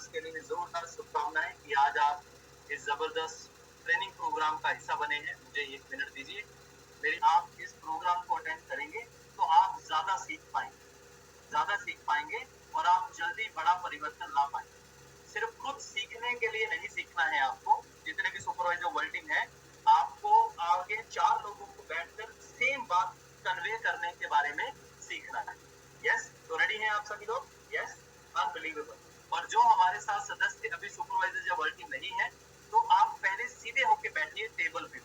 उसके लिए जोरदार शुभकामनाएं कि आज आप इस जबरदस्त ट्रेनिंग प्रोग्राम का हिस्सा बने हैं। मुझे 1 मिनट दीजिए। मेरी आप इस प्रोग्राम को अटेंड करेंगे तो आप ज्यादा सीख पाएंगे और आप जल्दी बड़ा परिवर्तन ला पाएंगे। सिर्फ खुद सीखने के लिए नहीं सीखना है आपको, जितने भी सुपरवाइजर वर्ल्डिंग है, आपको आगे 4 लोगों को बैठकर सेम बात कन्वे करने के बारे में सीखना है। यस, तो रेडी हैं आप सभी लोग? Yes, unbelievable. और जो हमारे साथ सदस्य अभी सुपरवाइजर या वर्किंग नहीं है, तो आप पहले सीधे होके बैठिए टेबल पे,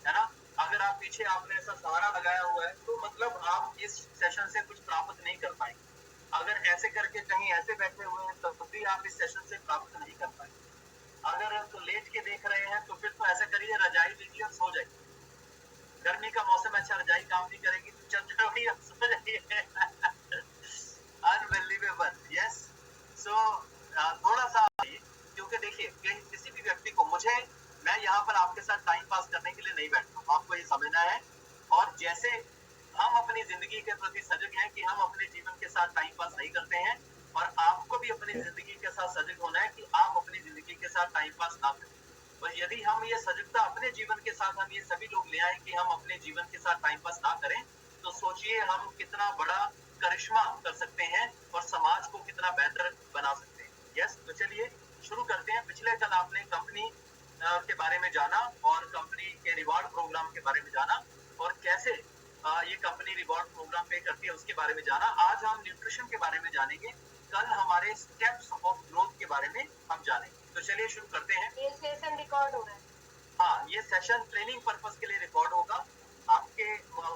है ना। अगर आप पीछे आपने ऐसा सहारा लगाया हुआ है तो मतलब आप इस सेशन से कुछ प्राप्त नहीं कर पाएंगे। अगर ऐसे करके कहीं ऐसे बैठे हुए हैं तब भी आप इस सेशन से प्राप्त नहीं कर पाएंगे। अगर तो लेट के देख रहे हैं तो फिर तो ऐसा करिए, रजाई लीजिए और सो जाइए। गर्मी का मौसम, अच्छा रजाई काम नहीं करेगी तो चल रही और सो जाइए। अनबिलीवेबल। यस, सो थोड़ा सा, क्योंकि देखिए किसी भी व्यक्ति को, मैं यहाँ पर आपके साथ टाइम पास करने के लिए नहीं बैठा हूँ, आपको ये समझना है। और जैसे हम अपनी जिंदगी के प्रति सजग हैं कि हम अपने जीवन के साथ टाइम पास नहीं करते हैं, और आपको भी अपनी जिंदगी के साथ सजग होना है कि आप अपनी जिंदगी के साथ टाइम पास ना करें। और यदि हम ये सजगता अपने जीवन के साथ हम ये सभी लोग ले आए कि हम अपने जीवन के साथ टाइम पास ना करें, तो सोचिए हम कितना बड़ा करिश्मा कर सकते हैं और समाज को कितना बेहतर बना सकते हैं। यस, तो चलिए शुरू करते हैं। पिछले कल आपने कंपनी के बारे में जाना और कंपनी के रिवॉर्ड प्रोग्राम के बारे में जाना और कैसे ये कंपनी रिवॉर्ड प्रोग्राम पे करती है उसके बारे में जाना। आज हम न्यूट्रिशन के बारे में जानेंगे। कल हमारे स्टेप्स ऑफ ग्रोथ के बारे में हम जानेंगे। तो चलिए शुरू करते हैं। ये सेशन रिकॉर्ड हो रहा है। हाँ, ये सेशन ट्रेनिंग पर्पस के लिए रिकॉर्ड होगा। आपके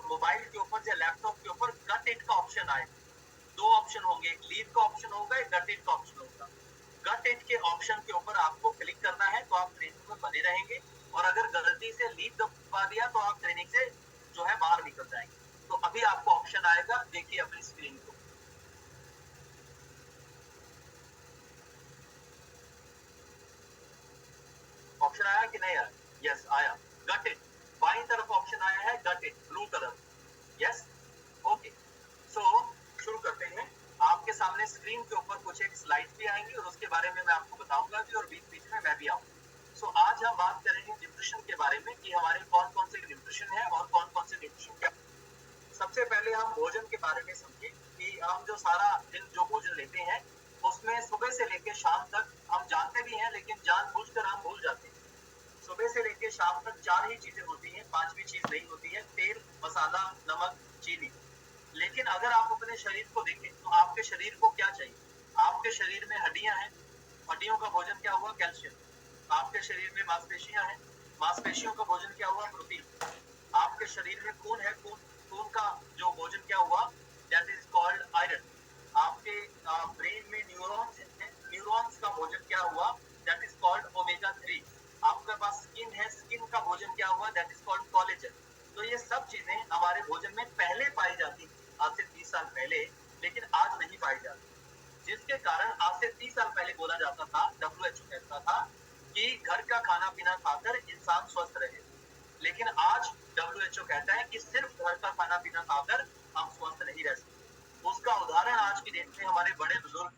मोबाइल के ऊपर या लैपटॉप के ऊपर गट इट का ऑप्शन आएगा। 2 ऑप्शन होंगे, एक लीव का ऑप्शन होगा, एक गट इट का ऑप्शन होगा। गट इट के ऑप्शन के ऊपर आपको क्लिक करना है तो आप ट्रेनिंग में बने रहेंगे, और अगर गलती से लीव दबा दिया तो आप ट्रेनिंग से जो है बाहर निकल जाएंगे। तो अभी आपको ऑप्शन आएगा, देखिए अपनी स्क्रीन को। ऑप्शन आया कि नहीं आया? यस, आया। गट इट, बाईं तरफ ऑप्शन आया है got it, blue colour. Yes, okay. So शुरू करते हैं। आपके सामने स्क्रीन के ऊपर कुछ एक स्लाइड भी आएंगी और उसके बारे में मैं आपको बताऊंगा भी, और बीच बीच में मैं भी आऊंगा। सो आज हम बात करेंगे न्यूट्रिशन के बारे में कि हमारे कौन कौन से न्यूट्रिशन है और कौन कौन से न्यूट्रिशन क्या। सबसे पहले हम भोजन के बारे में समझें कि हम जो सारा दिन जो भोजन लेते हैं उसमें सुबह से लेकर शाम तक हम जानते भी हैं, लेकिन जानबूझकर हम भूल जाते हैं। सुबह से लेकर शाम तक 4 ही चीजें होती हैं, 5वीं चीज नहीं होती है। तेल, मसाला, नमक, चीनी। लेकिन अगर आप अपने शरीर को देखें तो आपके शरीर को क्या चाहिए? आपके शरीर में हड्डियां हैं, हड्डियों का भोजन क्या हुआ? कैल्शियम। आपके शरीर में मांसपेशियां हैं, मांसपेशियों का भोजन क्या हुआ? प्रोटीन। आपके शरीर में खून है, खून, खून का जो भोजन क्या हुआ? That is called iron. आपके ब्रेन में न्यूरॉन्स हैं, न्यूरॉन्स का भोजन क्या हुआ? That is called omega 3। आपके पास स्किन है, स्किन का भोजन क्या हुआ? That is called collagen. तो ये सब चीजें हमारे भोजन में पहले पाई जाती थी, आज से 30 साल पहले, लेकिन आज नहीं पाई जाती, जिसके कारण आज से 30 साल पहले बोला जाता था, WHO कहता था कि घर का खाना पीना खाकर इंसान स्वस्थ रहे। लेकिन आज WHO कहता है कि सिर्फ घर का खाना पीना खाकर हम स्वस्थ नहीं रह सकते। उसका उदाहरण आज की डेट में हमारे बड़े बुजुर्ग,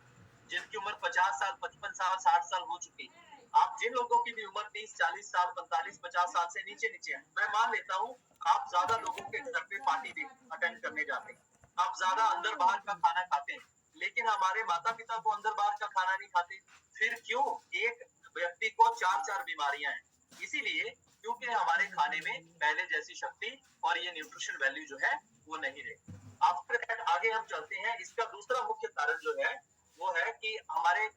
जिनकी उम्र 50 साल, 55 साल, 60 साल हो चुकी है। आप जिन लोगों की भी उम्र 30, 40 साल, 45, 50 साल से नीचे नीचे है, मैं मान लेता हूँ आप ज्यादा लोगों के घर पे पार्टी अटेंड करने जाते हैं, आप ज्यादा अंदर बाहर का खाना खाते हैं, लेकिन हमारे माता पिता को अंदर बाहर का खाना नहीं खाते। फिर क्यों? एक व्यक्ति को 4 बीमारियां हैं, इसीलिए क्योंकि हमारे खाने में पहले जैसी शक्ति और ये न्यूट्रिशन वैल्यू जो है वो नहीं रही। आफ्टर दैट आगे हम चलते हैं। इसका दूसरा मुख्य कारण जो है वो है कि हमारे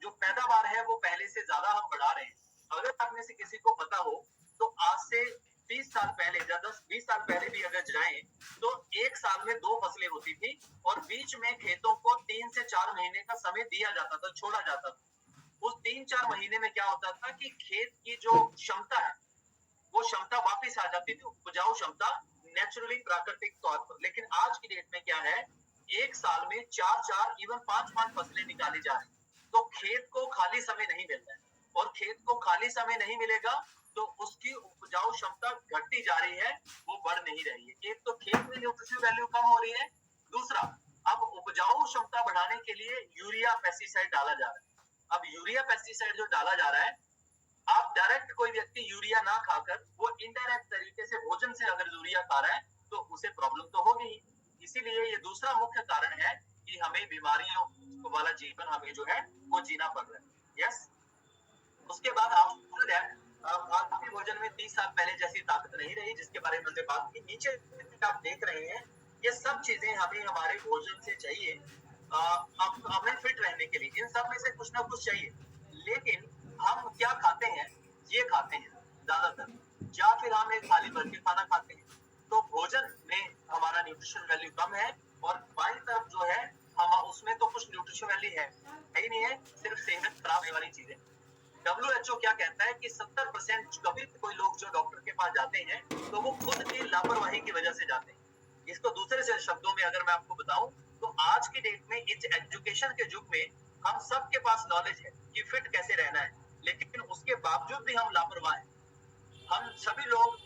जो पैदावार है वो पहले से ज्यादा हम बढ़ा रहे हैं। अगर आप में से किसी को पता हो तो आज से 30 साल पहले या 10-20 साल पहले भी अगर जाएं तो एक साल में 2 फसलें होती थी और बीच में खेतों को 3 से 4 महीने का समय दिया जाता था, छोड़ा जाता था। उस 3-4 महीने में क्या होता था कि खेत की जो क्षमता है वो क्षमता वापस आ जाती थी, उपजाऊ क्षमता नेचुरली, प्राकृतिक तौर पर। लेकिन आज की डेट में क्या है, एक साल में 4-4 इवन 5-5 फसलें निकाली जा रही, तो खेत को खाली समय नहीं मिल रहा है, और खेत को खाली समय नहीं मिलेगा तो उसकी उपजाऊ क्षमता घटती जा रही है, वो बढ़ नहीं रही है। एक तो खेत में न्यूट्रिशन वैल्यू कम हो रही है, दूसरा अब उपजाऊ क्षमता बढ़ाने के लिए यूरिया पेस्टिसाइड डाला जा रहा है। अब यूरिया पेस्टिसाइड जो डाला जा रहा है, आप डायरेक्ट कोई व्यक्ति यूरिया ना खाकर वो इनडायरेक्ट तरीके से भोजन से अगर यूरिया खा रहा है तो उसे प्रॉब्लम तो होगी ही। इसीलिए ये दूसरा मुख्य कारण है कि हमें बीमारियों वाला जीवन हमें जो है वो जीना पड़ रहा है। यस, उसके बाद आफ्टर दैट आपके भोजन में 30 साल पहले जैसी ताकत नहीं रही जिसके बारे में हमने बात की। नीचे आप देख रहे हैं ये सब चीजें हमें हमारे भोजन से चाहिए हमें फिट रहने के लिए। इन सब में से कुछ ना कुछ चाहिए, लेकिन हम क्या खाते हैं, ये खाते हैं ज्यादातर, या फिर हम एक थाली भर के खाना खाते हैं। तो भोजन में हमारा न्यूट्रिशन वैल्यू कम है और बाई तरफ जो है हम उसमें तो कुछ न्यूट्रिशन वैल्यू है ही नहीं है, सिर्फ सेहत खराब होने वाली चीजें। WHO क्या कहता है कि 70% कभी कोई लोग जो डॉक्टर के पास जाते हैं तो वो खुद की लापरवाही की वजह से जाते हैं। इसको दूसरे से शब्दों में अगर मैं आपको बताऊं तो आज की डेट में इस एजुकेशन के युग में हम सबके पास नॉलेज है कि फिट कैसे रहना है, लेकिन उसके बावजूद भी हम लापरवाह हैं। हम सभी लोग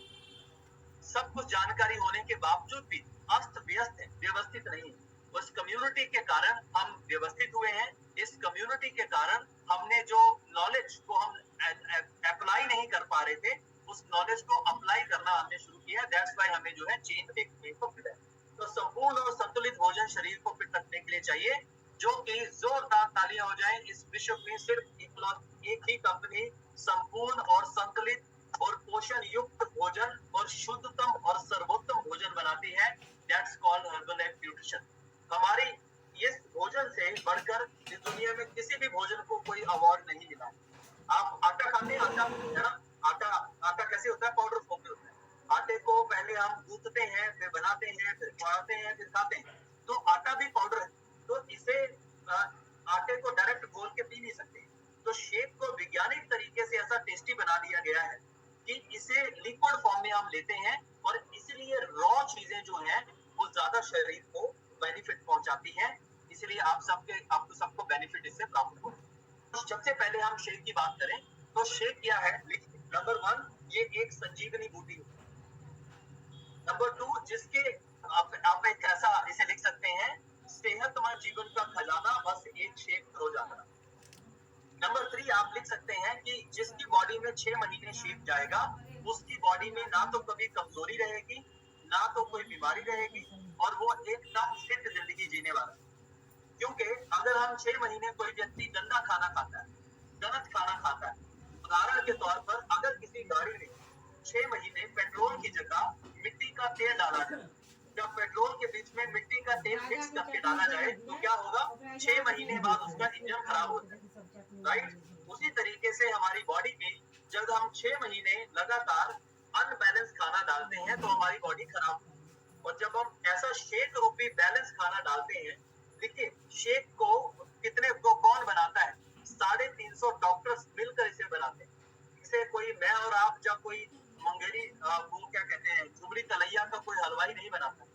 सब कुछ जानकारी होने के बावजूद भी अस्त व्यस्त है, व्यवस्थित नहीं है। उस कम्युनिटी के कारण हम व्यवस्थित हुए हैं। इस कम्युनिटी के कारण हमने जो नॉलेज को हम अप्लाई नहीं कर पा रहे थे, उस नॉलेज को अप्लाई करना हमने शुरू किया। दैट्स व्हाई हमें जो है चेंज देखने को मिला। तो संपूर्ण और संतुलित भोजन शरीर को फिट रखने के लिए चाहिए, जो कि जोरदार तालियां हो जाए। इस विश्व में सिर्फ एक ही कंपनी संपूर्ण और संतुलित और पोषण युक्त भोजन और शुद्धतम और सर्वोत्तम भोजन बनाती है। That's called Herbalife nutrition. हमारी इस भोजन से बढ़कर इस दुनिया में किसी भी भोजन को कोई अवार्ड नहीं मिला। आप आटा खाते हैं, आटा है ना, आटा आटा कैसे होता है, पाउडर फॉर्म में होता है। आटे को पहले हम गूंथते हैं, फिर बनाते हैं, फिर खवाते हैं, फिर खाते हैं। तो आटा भी पाउडर है, तो इसे आटे को डायरेक्ट घोल के पी नहीं सकते। तो शेक को वैज्ञानिक तरीके से ऐसा टेस्टी बना दिया गया है कि इसे लिक्विड फॉर्म में हम लेते हैं, और इसलिए रॉ चीजें जो हैं वो ज्यादा शरीर को बेनिफिट पहुंचाती हैं। इसलिए आपको सबको बेनिफिट इससे प्राप्त हो। तो सबसे पहले हम शेक की बात करें तो शेक क्या है। नंबर 1, ये एक संजीवनी बूटी है। नंबर 2, जिसके आप एक ऐसा इसे लिख सकते हैं, सेहतमंद जीवन का खजाना बस एक शेक रोजाना। नंबर 3 आप लिख सकते हैं कि जिसकी बॉडी में 6 महीने शेक जाएगा उसकी बॉडी में ना तो कभी कमजोरी रहेगी, ना तो कोई बीमारी रहेगी, और वो एकदम फिट जिंदगी जीने वाला। क्योंकि अगर हम 6 महीने कोई व्यक्ति गंदा खाना खाता है, गलत खाना खाता है, उदाहरण के तौर पर अगर किसी गाड़ी में 6 महीने पेट्रोल की जगह मिट्टी का तेल डाला जाए, जब पेट्रोल के बीच में मिट्टी का तेल मिक्स करके डाला जाए तो क्या होगा, 6 महीने बाद उसका इंजन खराब होता है, राइट। उसी तरीके से हमारी बॉडी में जब हम 6 महीने लगातार अनबैलेंस खाना डालते हैं तो हमारी बॉडी खराब होती है। और जब हम ऐसा शेक रूपी बैलेंस खाना डालते हैं, देखिए शेक को कितने को कौन बनाता है, 350 डॉक्टर्स मिलकर इसे बनाते हैं। इसे कोई मैं और आप या कोई मुंगेरी वो क्या कहते हैं झुमरी तलैया का कोई हलवाई नहीं बनाता।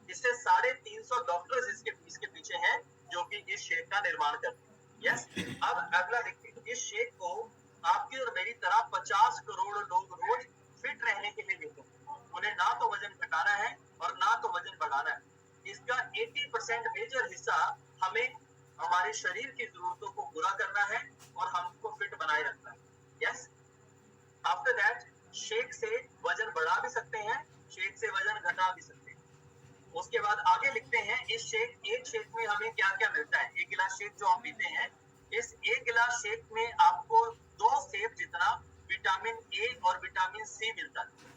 इससे 350 डॉक्टर्स इसके पीछे हैं जो कि इस शेक का निर्माण करते हैं। यस, अब अगला देखिए, इस शेक को आपकी और मेरी तरह 50 करोड़ लोग रोज फिट रहने के लिए लेते हैं। उन्हें ना तो वजन घटाना है और ना तो वजन बढ़ाना है। इसका 80% मेजर हिस्सा हमें हमारे शरीर की जरूरतों को पूरा करना है और हमको फिट बनाए रखना है। यस, आफ्टर दैट शेक से वजन बढ़ा भी सकते हैं, शेक से वजन घटा भी सकते हैं। उसके बाद आगे लिखते हैं एक शेक में हमें क्या क्या मिलता है। एक गिलास शेक जो हम पीते हैं, इस एक गिलास शेक में आपको 2 सेब जितना विटामिन ए और विटामिन सी मिलता है।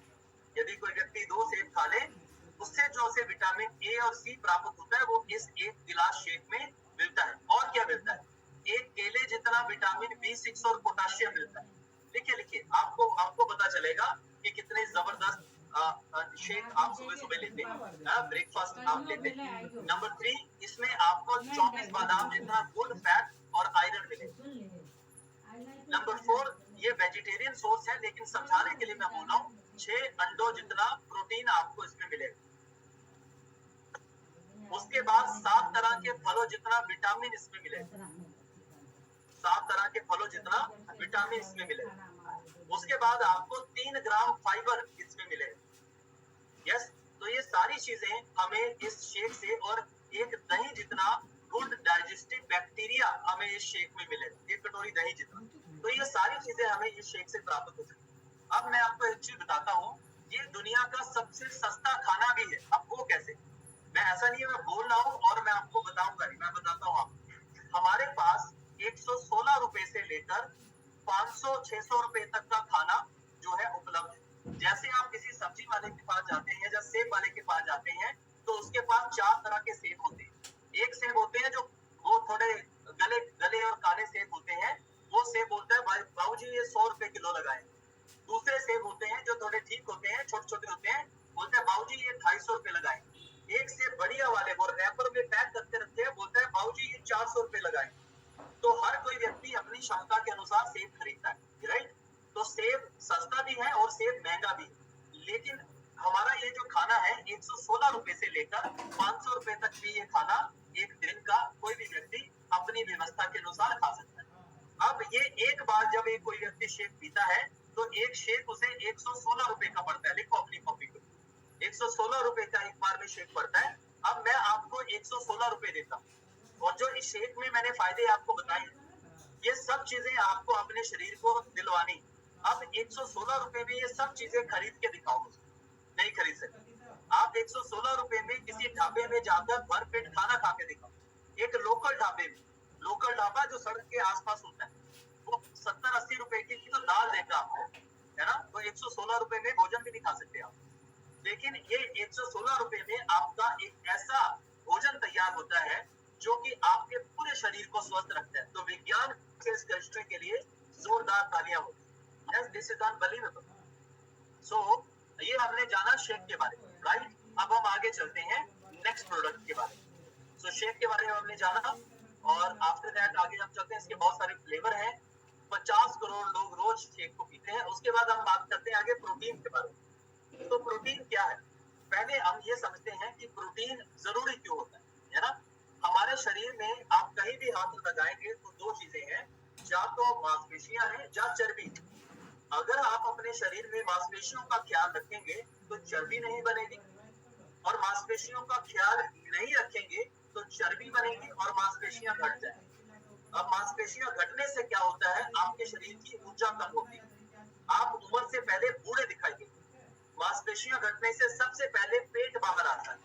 यदि कोई व्यक्ति 2 सेब खा ले, उससे जो उसे विटामिन ए और सी प्राप्त होता है वो इस एक गिलास शेक में मिलता है। और क्या मिलता है, एक केले जितना विटामिन B6 और पोटाशियम मिलता है। लिखिए आपको पता चलेगा कि कितने जबरदस्त शेक आप सुबह सुबह लेते हैं, ब्रेकफास्ट आप लेते हैं। नंबर 3, इसमें आपको 24 बादाम जितना गुड फैट और आयरन मिलेगा। नंबर 4, ये वेजिटेरियन सोर्स है लेकिन समझाने के लिए मैं बोल रहा हूँ, 6 अंडों जितना प्रोटीन आपको इसमें मिलेगा। उसके बाद 7 तरह के फलों जितना विटामिन इसमें मिलेगा। 7 तरह के फलों जितना विटामिन इसमें मिलेगा। उसके बाद आपको 3 ग्राम फाइबर इसमें मिलेगा। यस, तो ये सारी चीजें हमें इस शेक से, और एक दही जितना गुड डाइजेस्टिव बैक्टीरिया हमें इस शेक में मिलेगा, 1 कटोरी दही जितना। तो ये सारी चीजें हमें इस शेक से प्राप्त हो सकती है। अब मैं आपको एक चीज बताता हूँ, ये दुनिया का सबसे सस्ता खाना भी है। अब वो कैसे? मैं ऐसा नहीं है मैं बोल रहा हूँ और मैं आपको बताऊंगा नहीं, मैं बताता हूँ आपको। हमारे पास 116 रुपए से लेकर 500-600 रुपए तक का खाना जो है उपलब्ध है। जैसे आप किसी सब्जी वाले के पास जाते हैं या सेब वाले के पास जाते हैं तो उसके पास 4 तरह के सेब होते हैं। एक सेब होते हैं जो वो थोड़े गले गले और काले सेब होते हैं, वो सेब बोलता है भाई बाबूजी ये 100 रुपए किलो लगाए। दूसरे सेब होते हैं जो थोड़े ठीक होते हैं, छोटे छोटे होते हैं, बोलते हैं बाबूजी ये 250 रुपए लगाए। एक सेब बढ़िया वाले वो रैपर में पैक करके रखते हैं, बोलता है बाबूजी ये 400 रुपए लगाए। तो हर कोई व्यक्ति अपनी क्षमता के अनुसार सेब खरीदता है, राइट? तो सेब सस्ता भी है और सेब महंगा भी है, लेकिन हमारा ये जो खाना है 116 रुपए से लेकर 500 रुपए तक भी ये खाना एक दिन का कोई भी व्यक्ति अपनी व्यवस्था के अनुसार खा सकता है। अब ये एक बार जब एक कोई व्यक्ति शेक पीता है तो एक शेक उसे 116 रुपए का पड़ता है। लिखो अपनी कॉपी को, 116 रुपए का एक बार में शेक पड़ता है। अब मैं आपको 116 रुपए देता हूँ और जो इस शेक में मैंने फायदे आपको बताए, ये सब चीजें आपको अपने शरीर को दिलवानी। अब 116 रुपए में ये सब चीजें खरीद के दिखाओ, नहीं खरीद सकते। आप 116 रुपए में किसी ढाबे में जाकर भर पेट खाना खा के दिखाओ, एक लोकल ढाबे में। लोकल ढाबा जो सड़क के आसपास होता है, वो 70-80 रुपए की तो दाल देगा आपको, है ना? तो 116 रुपए में भोजन भी नहीं खा सकते आप। लेकिन ये 116 रुपए में आपका एक ऐसा भोजन तैयार होता है जो कि आपके पूरे शरीर को स्वस्थ रखता है। तो विज्ञान के इस दृष्टि के लिए जोरदार तालियां होती हैं। Yes, this is unbelievable. So, ये हमने जाना शेक के बारे में, राइट? अब हम आगे चलते हैं नेक्स्ट प्रोडक्ट के बारे में। So, शेक के बारे में हमने जाना और आफ्टर दैट आगे हम चलते हैं। इसके बहुत सारे फ्लेवर हैं, 50 करोड़ लोग रोज शेक को पीते हैं। उसके बाद हम बात करते हैं आगे प्रोटीन के बारे में। तो प्रोटीन क्या है? पहले हम ये समझते हैं कि प्रोटीन जरूरी क्यों होता है ना? हमारे शरीर में आप कहीं भी हाथ लगाएंगे तो दो चीजें हैं, या तो मांसपेशियां हैं या चर्बी। अगर आप अपने शरीर में मांसपेशियों का ख्याल रखेंगे तो चर्बी नहीं बनेगी, और मांसपेशियों का ख्याल नहीं रखेंगे तो चर्बी बनेगी और मांसपेशियां घट जाएंगी। अब मांसपेशियां घटने से क्या होता है? आपके शरीर की ऊर्जा कम होती है, आप उम्र से पहले बूढ़े दिखाई देंगे। मांसपेशियां घटने से सबसे पहले पेट बाहर आता है।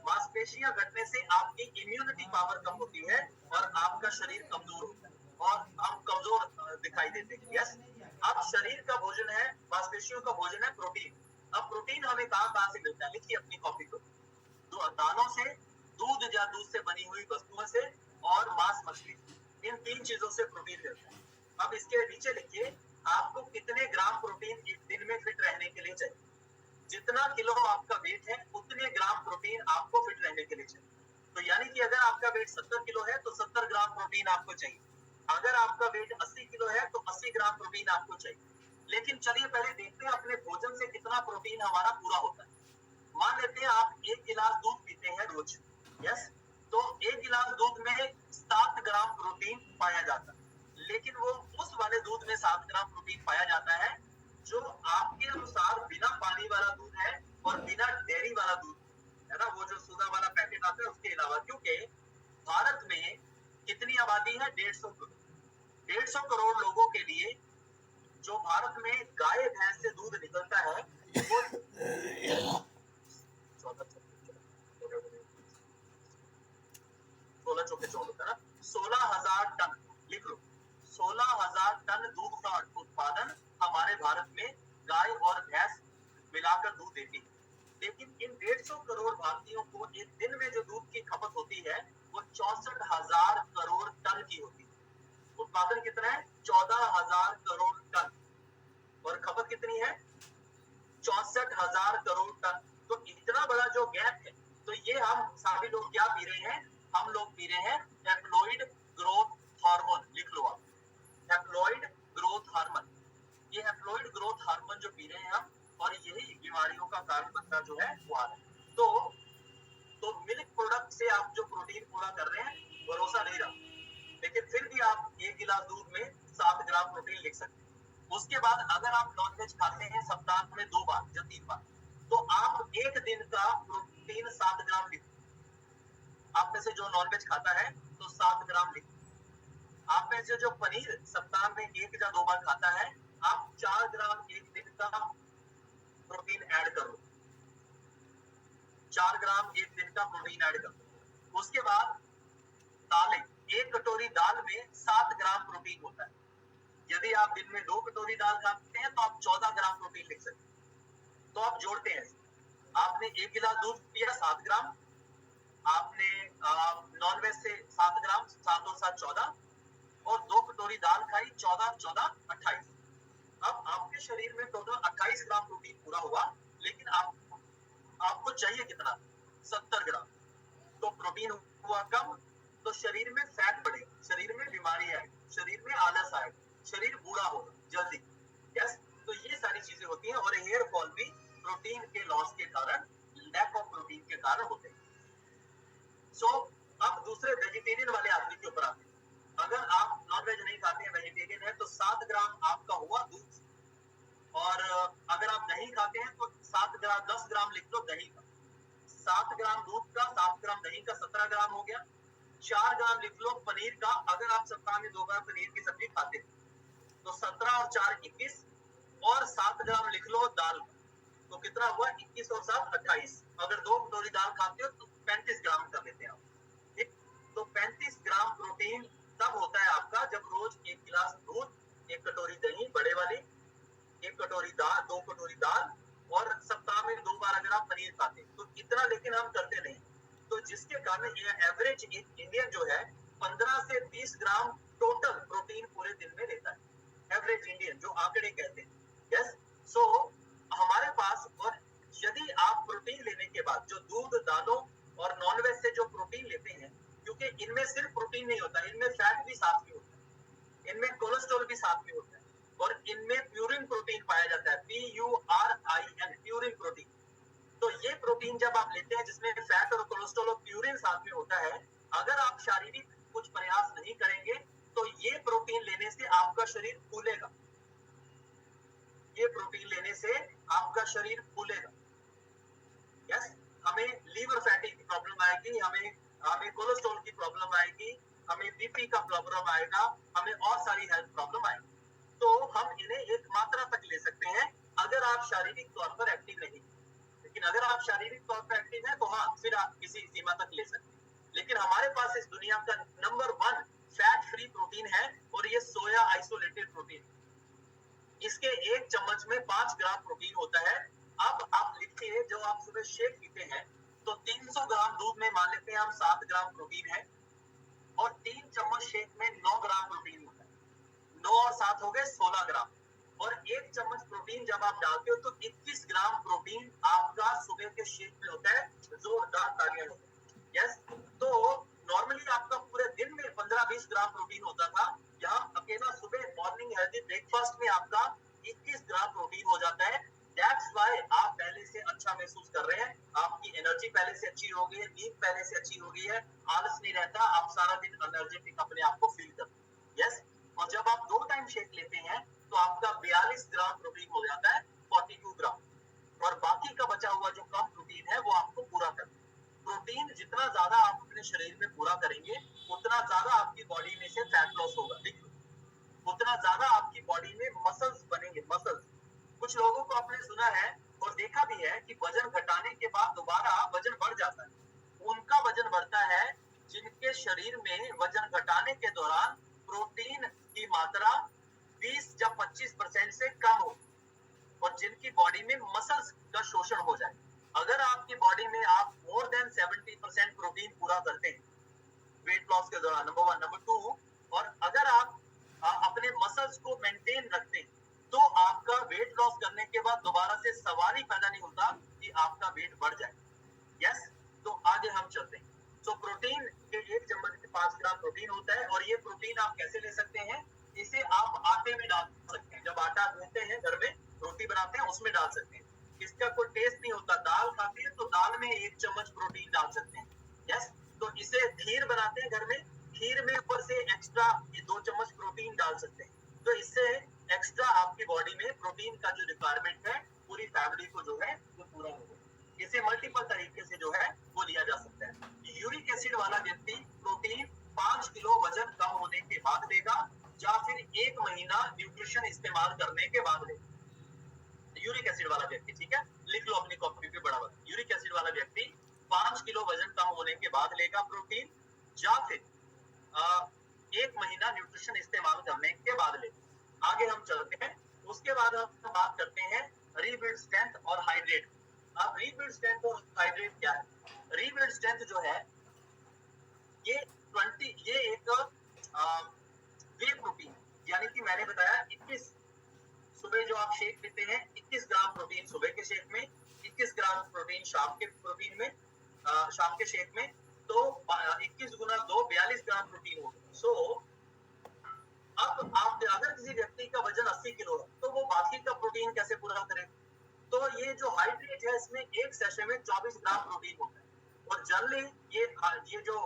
मांसपेशियां घटने से आपकी इम्यूनिटी पावर कम होती है और आपका शरीर कमजोर होता है और हम कमजोर दिखाई देते हैं। यस, अब शरीर का भोजन है, मांसपेशियों का भोजन है प्रोटीन। अब प्रोटीन हमें कहां से मिलता है? लिखिए अपनी कॉपी को। तो दानों से, दूध या दूध से बनी हुई वस्तुओं से, और मांस मछली, इन 3 चीजों से प्रोटीन मिलता है। अब इसके नीचे लिखिए आपको कितने ग्राम प्रोटीन एक दिन में फिट रहने के लिए चाहिए। जितना किलो आपका वेट है उतने ग्राम प्रोटीन आपको फिट रहने के लिए चाहिए। तो यानी कि अगर आपका वेट 70 किलो है तो 70 ग्राम प्रोटीन आपको चाहिए। अगर आपका वेट 80 किलो है तो 80 ग्राम प्रोटीन आपको चाहिए। लेकिन चलिए पहले देखते हैं अपने भोजन से कितना प्रोटीन हमारा पूरा होता है। मान लेते हैं आप 1 गिलास दूध पीते हैं रोज। यस, तो 1 गिलास दूध में 7 ग्राम प्रोटीन पाया जाता है। लेकिन वो उस वाले दूध में 7 ग्राम प्रोटीन पाया जाता है जो आपके अनुसार बिना पानी वाला दूध है और बिना डेयरी वाला दूध है ना, वो जो सुधा वाला पैकेट आता है उसके अलावा। क्योंकि भारत में कितनी आबादी है? 150 करोड़। 150 करोड़ लोगों के लिए जो भारत में गाय भैंस से दूध निकलता है वो 16,000 टन। लिख लो, 16,000 टन दूध का उत्पादन हमारे भारत में गाय और भैंस मिलाकर दूध देती है। लेकिन इन 150 करोड़ भारतीयों को एक दिन में जो दूध की खपत होती है वो 64,000 करोड़ टन की होती है। उत्पादन कितना है? 14,000 करोड़ टन, और खपत कितनी है? 64,000 करोड़ टन। तो इतना बड़ा जो गैप है, तो ये हम सभी लोग क्या पी रहे हैं? हम लोग पी रहे हैं हैप्लॉइड ग्रोथ हार्मोन। लिख लो आप, हैप्लॉइड ग्रोथ हार्मोन। ये हैप्लॉइड ग्रोथ हार्मोन जो पी रहे हैं हम, और यही बीमारियों का कारण बनता जो है वो आ रहा है। तो मिल्क प्रोडक्ट से आप जो प्रोटीन पूरा कर रहे हैं भरोसा नहीं रहा, लेकिन फिर भी आप 1 गिलास दूध में 7 ग्राम प्रोटीन लिख सकते हैं। उसके बाद अगर आप नॉनवेज खाते हैं सप्ताह में 2 बार या 3 बार, तो आप एक दिन का प्रोटीन 7 ग्राम लिख। आप में से जो नॉनवेज खाता है तो 7 ग्राम लिख। आप में से जो पनीर सप्ताह में 1 या 2 बार खाता है, आप 4 ग्राम एक दिन का प्रोटीन ऐड करो। 4 ग्राम एक दिन का प्रोटीन ऐड करो। उसके बाद दालें, 1 कटोरी दाल में 7 ग्राम प्रोटीन होता है। यदि आप दिन में 2 कटोरी दाल खाते हैं तो आप 14 ग्राम प्रोटीन लिख सकते हैं। तो आप जोड़ते हैं, आपने 1 गिलास दूध पिया 7 ग्राम, आपने नॉनवेज से 7 ग्राम, 7 और 7 14, और 2 कटोरी दाल खाई, 14 14 28। अब आपके शरीर में टोटल 28 ग्राम प्रोटीन पूरा हुआ। लेकिन आपको चाहिए कितना? 70 ग्राम। तो प्रोटीन हुआ कम, तो शरीर में फैट बढ़े, शरीर में बीमारी आए, शरीर में आलस आए, शरीर बूढ़ा होगा जल्दी। यस, तो ये सारी चीजें होती हैं। और हेयर फॉल भी प्रोटीन के लॉस के कारण, लैक ऑफ प्रोटीन के कारण होते हैं। सो अब दूसरे वेजिटेरियन वाले आदमी के ऊपर आते हैं। अगर आप नॉनवेज नहीं खाते हैं, वेजिटेरियन है, तो 7 ग्राम आपका हुआ दूध। और अगर आप दही खाते हैं तो 7 ग्राम, 10 ग्राम लिख लो दही का। 7 ग्राम दूध का, 7 ग्राम दही का, 17 ग्राम हो गया। 4 ग्राम लिख लो पनीर का, अगर आप सप्ताह में 2 बार पनीर की सब्जी खाते हैं तो 17 और 4 21, और 7 ग्राम लिख लो दाल का, तो कितना हुआ? 21 और 7 28। अगर 2 कटोरी दाल खाते हो तो 35 ग्राम कर लेते हैं आप। ठीक, तो 35 ग्राम प्रोटीन तब होता है आपका जब रोज 1 गिलास दूध, 1 कटोरी दही बड़े वाली, 1 कटोरी दाल, 2 कटोरी दाल, और सप्ताह में 2 बार अगर आप पनीर खाते हैं तो इतना, लेकिन हम करते नहीं। तो जिसके कारण ये एवरेज इंडियन जो है 15 से 20 ग्राम टोटल प्रोटीन पूरे दिन में लेता है। एवरेज इंडियन जो आंकड़े कहते हैं। यस, सो हमारे पास, और यदि आप प्रोटीन लेने के बाद जो दूध, दालों और नॉनवेज से जो प्रोटीन लेते हैं, क्योंकि इनमें सिर्फ प्रोटीन नहीं होता, इनमें फैट भी साथ में होता है, इनमें कोलेस्ट्रॉल भी साथ में होता है, और इनमें प्यूरिन प्रोटीन पाया जाता है, PURIN, प्यूरिन प्रोटीन। तो ये प्रोटीन जब आप लेते हैं जिसमें फैट और कोलेस्ट्रॉल और प्यूरिन साथ में होता है, अगर आप शारीरिक कुछ प्रयास नहीं करेंगे तो ये प्रोटीन लेने से आपका शरीर फूलेगा। ये प्रोटीन लेने से आपका शरीर फूलेगा। यस, हमें लीवर फैटी की प्रॉब्लम आएगी, हमें कोलेस्ट्रॉल की प्रॉब्लम आएगी, हमें बीपी का प्रॉब्लम आएगा, हमें और सारी हेल्थ प्रॉब्लम आएगी। तो हम इन्हें एक मात्रा तक ले सकते हैं अगर आप शारीरिक तौर पर एक्टिव नहीं। लेकिन अगर आप शारीरिक तौर पर एक्टिव हैं तो हाँ, फिर आप किसी सीमा तक ले सकते हैं। लेकिन हमारे पास इस दुनिया का नंबर 1 फैट फ्री प्रोटीन है, और ये सोया आइसोलेटेड प्रोटीन। इसके 1 चम्मच में 5 ग्राम प्रोटीन होता है। अब आप लिखिए, जो आप सुबह शेक पीते हैं तो 300 ग्राम दूध में मान लेते हैं हम 7 ग्राम प्रोटीन है, और 3 चम्मच शेक में 9 ग्राम प्रोटीन होता है। 9 और 7 हो गए 16 ग्राम, और 1 चम्मच प्रोटीन जब आप डालते हो तो 21 ग्राम प्रोटीन आपका सुबह के शेक में होता है। जोरदार तालियां हो। यस, तो नॉर्मली आपका पूरे दिन में 15-20 ग्राम प्रोटीन होता था, यहाँ अकेला सुबह मॉर्निंग हेल्दी ब्रेकफास्ट में आपका 21 ग्राम प्रोटीन हो जाता है। दैट्स व्हाई आप पहले से अच्छा महसूस कर रहे हैं, आपकी एनर्जी पहले से अच्छी हो गई है, नींद पहले से अच्छी हो गई है, आलस नहीं रहता, आप सारा दिन एनर्जेटिक अपने आप को फील करते हैं। यस, और जब आप 2 टाइम शेक लेते हैं तो आपका 42 ग्राम प्रोटीन हो जाता है, 42 ग्राम, और बाकी का बचा हुआ जो कम प्रोटीन है वो आपको पूरा करता है। प्रोटीन जितना ज्यादा आप अपने शरीर में पूरा करेंगे, उतना ज्यादा आपकी बॉडी में से फैट लॉस होगा, उतना ज्यादा आपकी बॉडी में मसल्स बनेंगे, मसल्स। कुछ लोगों को आपने सुना है और देखा भी है कि वजन घटाने के बाद दोबारा वजन बढ़ जाता है। उनका वजन बढ़ता है जिनके शरीर में वजन घटाने के दौरान प्रोटीन की मात्रा 20 या 25% से कम हो, और जिनकी बॉडी में मसल्स का शोषण हो जाए। अगर आपकी बॉडी में आप मोर देन 70% प्रोटीन पूरा करते हैं वेट लॉस के दौरान, नंबर 1। नंबर 2, और अगर आप अपने मसल्स को मेंटेन रखते हैं तो आपका वेट लॉस करने के बाद दोबारा से सवाल ही पैदा नहीं होता कि आपका वेट बढ़ जाए। यस, तो आगे हम चलते हैं। तो प्रोटीन के 1 चम्मच में 5 ग्राम प्रोटीन होता है, और ये प्रोटीन आप कैसे ले सकते हैं? इसे आप आटे में डाल सकते हैं। जब आटा गूंथते हैं घर में, रोटी बनाते हैं, उसमें डाल सकते हैं। इसका कोई टेस्ट नहीं होता। दाल खाते हैं तो दाल में 1 चम्मच प्रोटीन डाल सकते हैं। यस, तो इसे खीर बनाते हैं घर में, खीर में ऊपर से एक्स्ट्रा 2 चम्मच प्रोटीन डाल सकते हैं। तो इससे एक्स्ट्रा आपकी बॉडी में प्रोटीन का जो रिक्वायरमेंट है पूरी फैमिली को जो है वो पूरा होगा। इसे मल्टीपल तरीके से जो है हो लिया जा सकता है। यूरिक एसिड वाला व्यक्ति प्रोटीन 5 किलो वजन कम होने के बाद लेगा या फिर 1 महीना न्यूट्रिशन इस्तेमाल करने के बाद लेगा। यूरिक एसिड वाला व्यक्ति, ठीक है, लिख लो अपनी कॉपी पे बड़ा वाला। यूरिक एसिड वाला व्यक्ति 5 किलो वजन कम होने के बाद लेगा प्रोटीन, या फिर 1 महीना न्यूट्रिशन इस्तेमाल करने के बाद लेगा। आगे हम चलते हैं। उसके बाद हम बात करते हैं रीबिल्ड स्ट्रेंथ और हाइड्रेट। अब रीबिल्ड स्ट्रेंथ और हाइड्रेट क्या है? रीबिल्ड स्ट्रेंथ जो है ये एक वे प्रोटीन, यानी कि मैंने बताया 21 सुबह जो आप शेक पीते हैं 21 ग्राम प्रोटीन सुबह के शेक में, 21 ग्राम प्रोटीन शाम के प्रोटीन में, शाम के शेक में, तो 21 गुना 2 42 ग्राम प्रोटीन होगा। सो अब आप अगर किसी व्यक्ति का वजन 80 किलो है तो वो बाकी का प्रोटीन कैसे पूरा करे? तो ये जो हाइड्रेट है इसमें एक सेशे में 24 ग्राम प्रोटीन होता है। और जनरली ये जो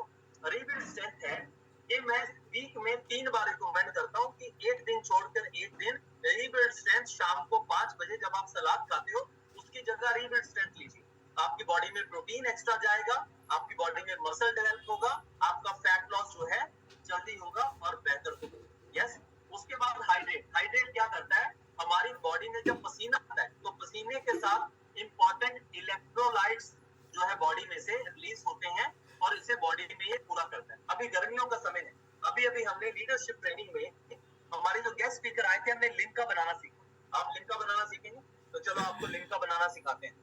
रीबिल्ड स्ट्रेंथ है ये मैं वीक में 3 बार रिकमेंड करता हूँ कि एक दिन छोड़कर एक दिन रीबिल्ड स्ट्रेंथ शाम को 5 बजे जब आप सलाद खाते हो उसकी जगह रीबिल्ड स्ट्रेंथ लीजिए। आपकी बॉडी में प्रोटीन एक्स्ट्रा जाएगा, आपकी बॉडी में मसल डेवलप होगा, आपका फैट लॉस जो है जल्दी होगा और बेहतर होगा। यस। उसके बाद हाइड्रेट क्या करता है? हमारी बॉडी में जब पसीना आता है तो पसीने के साथ इंपॉर्टेंट इलेक्ट्रोलाइट्स जो है बॉडी में से रिलीज होते हैं और इसे बॉडी में ये पूरा करता है। अभी गर्मियों का समय है, अभी हमने लीडरशिप ट्रेनिंग में हमारे जो गेस्ट स्पीकर आए थे हमने लिम्का बनाना सीखा। आप लिम्का बनाना सीखेंगे तो चलो आपको लिम्का बनाना सिखाते हैं।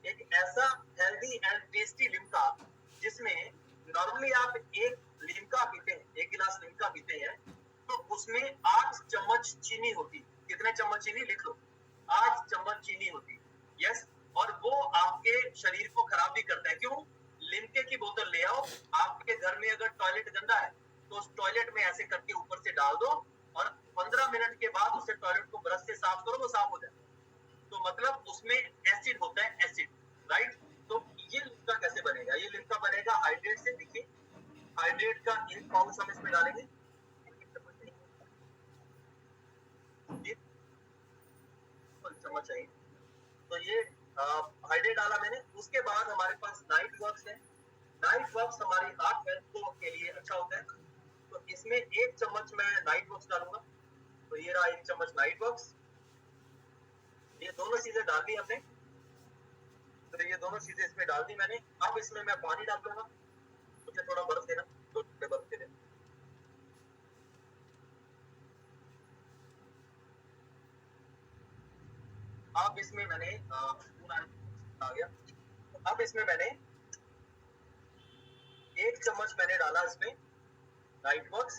एक ऐसा हेल्दी एंड टेस्टी लिम्का जिसमें नॉर्मली आप एक लिम्का पीते हैं, 1 गिलास लिम्का पीते हैं तो उसमें 8 चम्मच चीनी होती है। कितने चम्मच चीनी? लिख लो, 8 चम्मच चीनी होती है। यस। और वो आपके शरीर को खराब भी करता है। क्यों? लिम्के की बोतल ले आओ, आपके घर में अगर टॉयलेट गंदा है तो उस टॉयलेट में ऐसे करके ऊपर से डाल दो और 15 मिनट के बाद उसे टॉयलेट को ब्रश से साफ करो, वो साफ हो जाए। तो मतलब उसमें एसिड होता है, एसिड, राइट? तो ये लिम्का कैसे बनेगा? ये लिम्का बनेगा हाइड्रेट से। देखिए हाइड्रेट का एक पाउच हम इसमें डालेंगे, चम्मच चाहिए। तो ये हाइड्रेट डाला मैंने। उसके बाद हमारे पास नाइट वर्क्स है। नाइट वर्क्स हमारी हार्ट हेल्थ के लिए अच्छा होता है, तो इसमें 1 चम्मच मैं नाइट वर्क्स डालूंगा। तो ये रहा 1 चम्मच नाइट वर्क्स। ये दोनों चीजें डाल दी हमने, तो ये दोनों चीजें इसमें डाल दी मैंने। अब इसमें मैं पानी डाल दूंगा। मुझे थोड़ा बर्फ देना, 2 टुकड़े बर्फ दे देना। अब इसमें मैंने आ गया। अब इसमें मैंने 1 चम्मच मैंने डाला इसमें नाइट वर्क्स,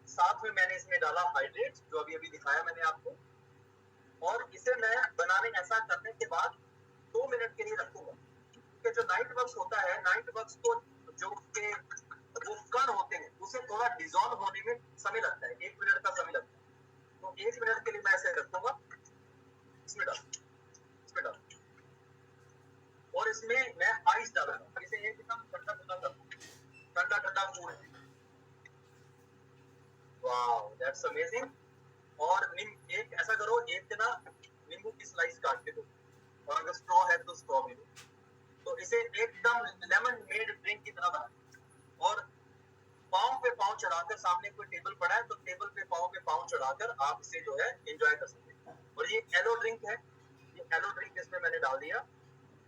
साथ में मैंने इसमें डाला हाइड्रेट जो अभी दिखाया मैंने आपको। और इसे मैं बनाने ऐसा करने के बाद 2 मिनट के लिए रखूंगा, क्योंकि जो नाइट वर्क्स होता है, नाइट वर्क्स को जो उसके वो कण होते हैं उसे थोड़ा डिसॉल्व होने में समय लगता है, 1 मिनट का समय लगता है। तो 1 मिनट के लिए मैं ऐसे रखूंगा। इसमें डाल और इसमें मैं आइस डालूंगा। इसे एकदम ठंडा करूंगा, ठंडा फूड। Wow, that's amazing. और एक ऐसा करो, एक ना नींबू की स्लाइस काट के दो, और अगर स्ट्रॉ है तो स्ट्रॉ भी दो। तो इसे एकदम लेमन मेड ड्रिंक की तरह बना। और पाँव पे पाँव चढ़ाकर, सामने कोई टेबल पड़ा है तो टेबल पे पाँव चढ़ाकर आप इसे जो है एंजॉय कर सकते हैं। और ये एलो ड्रिंक है, ये एलो ड्रिंक इसमें मैंने डाल दिया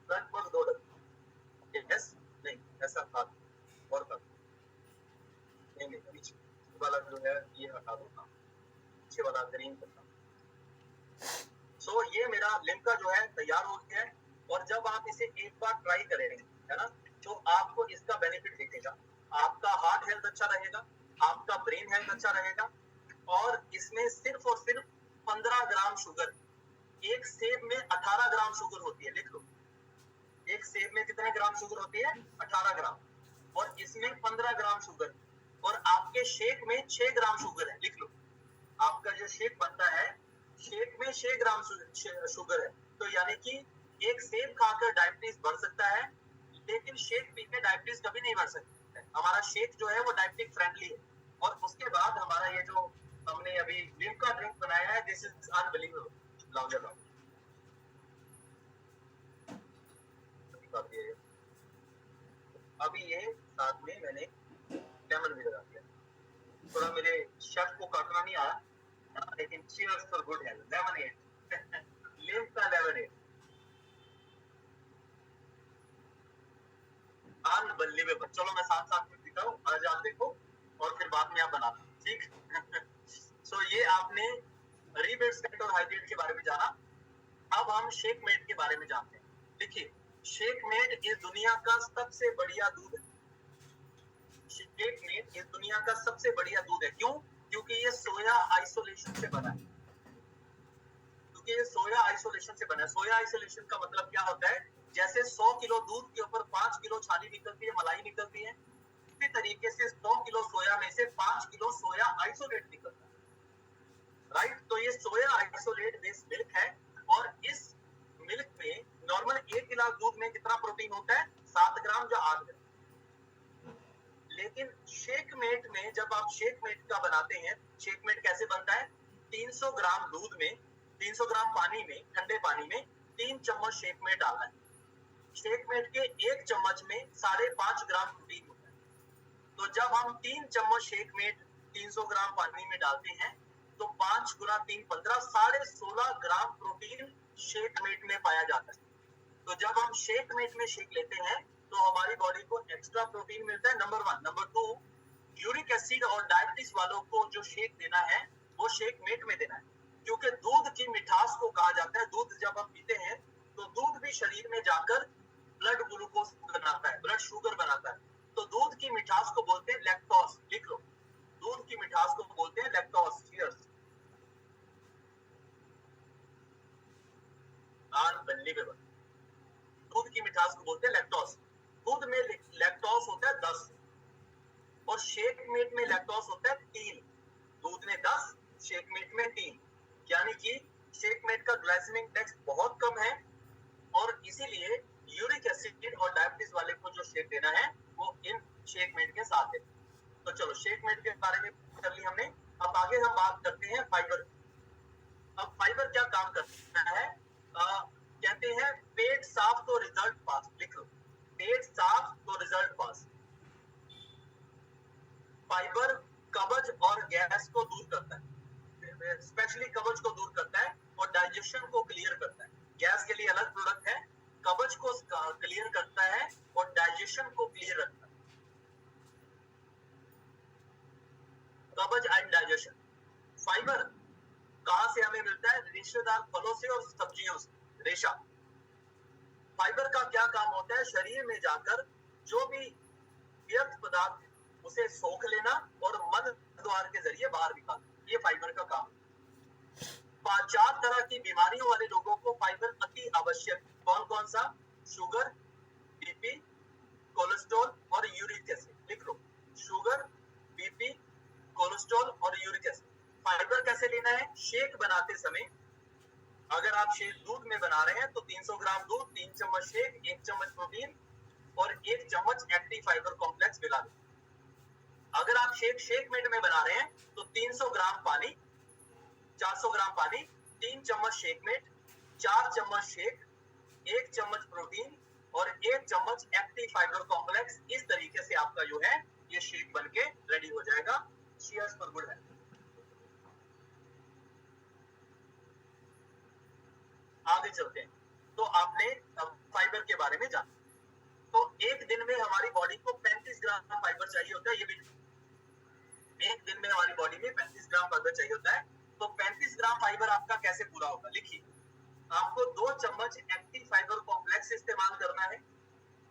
लगभग 2 डब्बे। यस, नहीं ऐसा था और था नहीं, पीछे वाला जो है ये हटा दो, पीछे वाला ग्रीन करना। सो ये मेरा लिम्का जो है तैयार हो गया है। और जब आप इसे एक बार ट्राई करेंगे, है ना, तो आपको इसका बेनिफिट दिखेगा। आपका हार्ट हेल्थ अच्छा रहेगा, आपका ब्रेन हेल्थ अच्छा रहेगा। और इसमें सिर्फ और सिर्फ 15 ग्राम शुगर, एक सेब में 18 ग्राम शुगर होती है, लिख लो। एक सेब में कितने ग्राम शुगर होती है? 18 ग्राम। और इसमें 15 ग्राम शुगर। और आपके शेक में 6 ग्राम शुगर है, लिख लो। आपका जो शेक बनता है, शेक में 6 ग्राम शुगर है। तो यानी कि एक सेब खाकर डायबिटीज बढ़ सकता है, लेकिन शेक पी के डायबिटीज कभी नहीं बढ़ सकती है। हमारा शेक जो है वो डायबिटिक फ्रेंडली है। और उसके बाद हमारा ये जो हमने अभी लिम्का ड्रिंक बनाया है, दिस इज अनबिलीवेबल। लाउंजर काटना नहीं आया, लेकिन cheers for good health. Lemonade लिम का लेमनेड अनबिलीवेबल। चलो मैं साथ साथ में पीता हूँ, आज आप देखो और फिर बाद में आप बनाना, ठीक। सो ये आपने रीबेट और हाइड्रेट के बारे में जाना। अब हम शेकमेट के बारे में जानते हैं। देखिए, शेकमेट इस दुनिया का सबसे बढ़िया दूध है। शेकमेट इस दुनिया का सबसे बढ़िया दूध है। क्यों? क्योंकि ये सोया आइसोलेशन से बना है। क्योंकि ये सोया आइसोलेशन से बना है। सोया आइसोलेशन का मतलब क्या होता है? जैसे 100 किलो दूध के ऊपर 5 किलो छाली निकलती है, मलाई निकलती है, इसी तरीके से 100 किलो सोया में से 5 किलो सोया आइसोलेट निकलता है, राइट। तो ये सोया आइसोलेट बेस्ड मिल्क है, और इस मिल्क में नॉर्मल 1 गिलास दूध में कितना प्रोटीन होता है? 7 ग्राम या 8 ग्राम। लेकिन शेकमेट में जब आप शेकमेट का बनाते हैं, शेकमेट कैसे बनता है? 300 ग्राम दूध में 300 ग्राम पानी में, ठंडे पानी में 3 चम्मच शेकमेट डालना है। शेकमेट के 1 चम्मच में 5.5 ग्राम प्रोटीन होता है। तो जब हम 3 चम्मच शेकमेट 300 ग्राम पानी में डालते हैं तो 5 गुना 3 15 16.5 ग्राम प्रोटीन शेकमेट में पाया जाता है। तो जब हम शेकमेट में शेक लेते हैं तो हमारी बॉडी को एक्स्ट्रा प्रोटीन मिलता है, नंबर 1। नंबर 2, यूरिक एसिड और डायबिटीज वालों को जो शेक देना है वो शेकमेट में देना है, क्योंकि दूध की मिठास को कहा जाता है। दूध जब हम पीते हैं तो दूध भी शरीर में जाकर ब्लड ग्लूकोज बनाता है, ब्लड शुगर बनाता है। तो दूध की मिठास को बोलते हैं लैक्टोज। लिख लो, दूध की मिठास को बोलते हैं लैक्टोज। चीयर्स। अनबिलीवेबल। दूध की मिठास को बोलते हैं लैक्टोज। दूध में लैक्टोज होता है 10 और शेकमेट में लैक्टोज होता है 3। दूध में 10, शेकमेट में 3, यानी कि शेकमेट का ग्लाइसेमिक इंडेक्स बहुत कम है, और इसीलिए यूरिक एसिड और डायबिटीज वाले को जो शेक देना है वो इन शेकमेट के साथ है। तो चलो, शेकमेट के बारे में कर ली हमने। अब आगे हम बात करते हैं फाइबर। अब फाइबर क्या काम करता है? कहते हैं पेट साफ तो रिजल्ट पास। लिख लो, पेट साफ तो रिजल्ट पास। फाइबर कब्ज और गैस को दूर करता है, स्पेशली कब्ज को दूर करता है और डाइजेशन को क्लियर करता है। गैस के लिए अलग प्रोडक्ट है, कब्ज को क्लियर करता है और डाइजेशन को क्लियर रखता है। कब्ज एंड डाइजेशन। फाइबर कहां से हमें मिलता है? रेशेदार फलों से और सब्जियों से। रेशा। फाइबर का क्या काम होता है? शरीर में जाकर जो भी व्यर्थ पदार्थ उसे सोख लेना और मल द्वार के जरिए बाहर निकालना, ये फाइबर का काम है। 4 तरह की बीमारियों वाले लोगों को फाइबर अति आवश्यक। कौन कौन सा? शुगर, बीपी, कोलेस्ट्रॉल और यूरिक एसिड। लिख लो, शुगर, बीपी, कोलेस्ट्रॉल और यूरिक एसिड। फाइबर कैसे लेना है? शेक बनाते समय अगर आप शेक दूध में बना रहे हैं तो 300 ग्राम दूध, 3 चम्मच शेक, 1 चम्मच प्रोटीन और 1 चम्मच एक्टिव फाइबर कॉम्प्लेक्स मिला दें। अगर आप शेकमेट में बना रहे हैं तो 300 ग्राम पानी, 400 ग्राम पानी, 3 चम्मच शेकमेट, 4 चम्मच शेक, 1 चम्मच प्रोटीन और 1 चम्मच एक्टिव फाइबर कॉम्प्लेक्स। इस तरीके से आपका जो है ये शेक बनके रेडी हो जाएगा। Cheers for good health. आगे चलते हैं। तो आपने फाइबर के बारे में जाना। तो एक दिन में हमारी बॉडी को 35 ग्राम फाइबर चाहिए होता है। ये भी एक दिन में हमारी बॉडी में 35 ग्राम फाइबर चाहिए होता है। तो 35 ग्राम फाइबर आपका कैसे पूरा होगा? लिखिए, आपको 2 चम्मच एक्टिव फाइबर कॉम्प्लेक्स इस्तेमाल करना है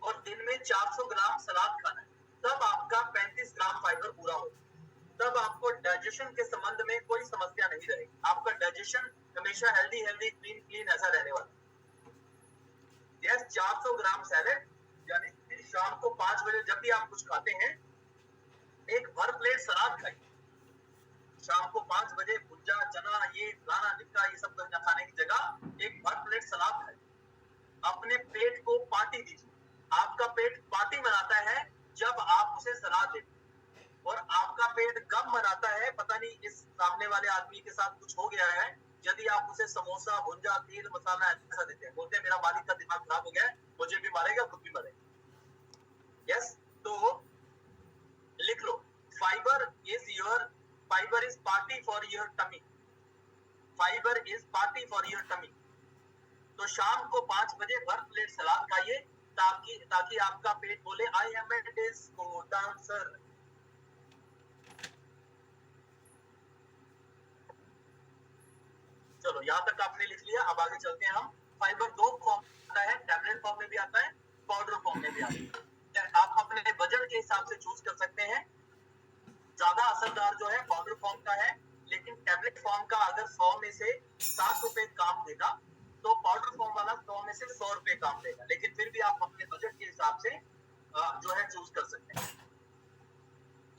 और दिन में 400 ग्राम सलाद खाना है। तब आपका 35 ग्राम फाइबर पूरा होगा। तब आपको डाइजेशन के संबंध में कोई समस्या नहीं रहेगी। आपका डाइजेशन हमेशा हेल्दी क्लीन ऐसा रहने वाला। यस, 400 ग्राम सैलेड, यानी शाम को 5 बजे जब भी आप कुछ खाते हैं एक भर प्लेट सलाद खाइए। शाम को 5 बजे भुजा, चना, ये फलाना टिक्का, ये सब खाने की जगह एक भर प्लेट सलाद खाइए। अपने पेट को पार्टी दीजिए। आपका पेट पार्टी मनाता है जब आप उसे सलाद देते हैं, और आपका पेट कब मनाता है पता नहीं, इस सामने वाले आदमी के साथ कुछ हो गया है यदि आप उसे समोसा, भुंजा, तेल, मसाला ऐसा देते हैं। बोलते हैं मेरा मालिक का दिमाग खराब हो गया है, मुझे भी मारेगा, खुद भी मरेगा। यस, तो लिख लो, fibre is your fibre is party for your tummy, fibre is party for your tummy. तो शाम को 5 बजे भर प्लेट सलाद खाइए ताकि ताकि आपका पेट बोले I am a disco dancer. चलो यहाँ तक आपने लिख लिया, अब आगे चलते हैं हम। फाइबर दो फॉर्म आता है, टैबलेट फॉर्म में भी आता है, पाउडर फॉर्म में भी आता है। आप अपने बजट के हिसाब से चूज कर सकते हैं। ज्यादा असरदार जो है पाउडर फॉर्म का है, लेकिन टैबलेट फॉर्म का अगर 100 में से 60 रुपए काम देगा तो पाउडर फॉर्म वाला 100 में से 100 रुपए काम देगा, लेकिन फिर भी आप अपने बजट के हिसाब से जो है चूज कर सकते हैं।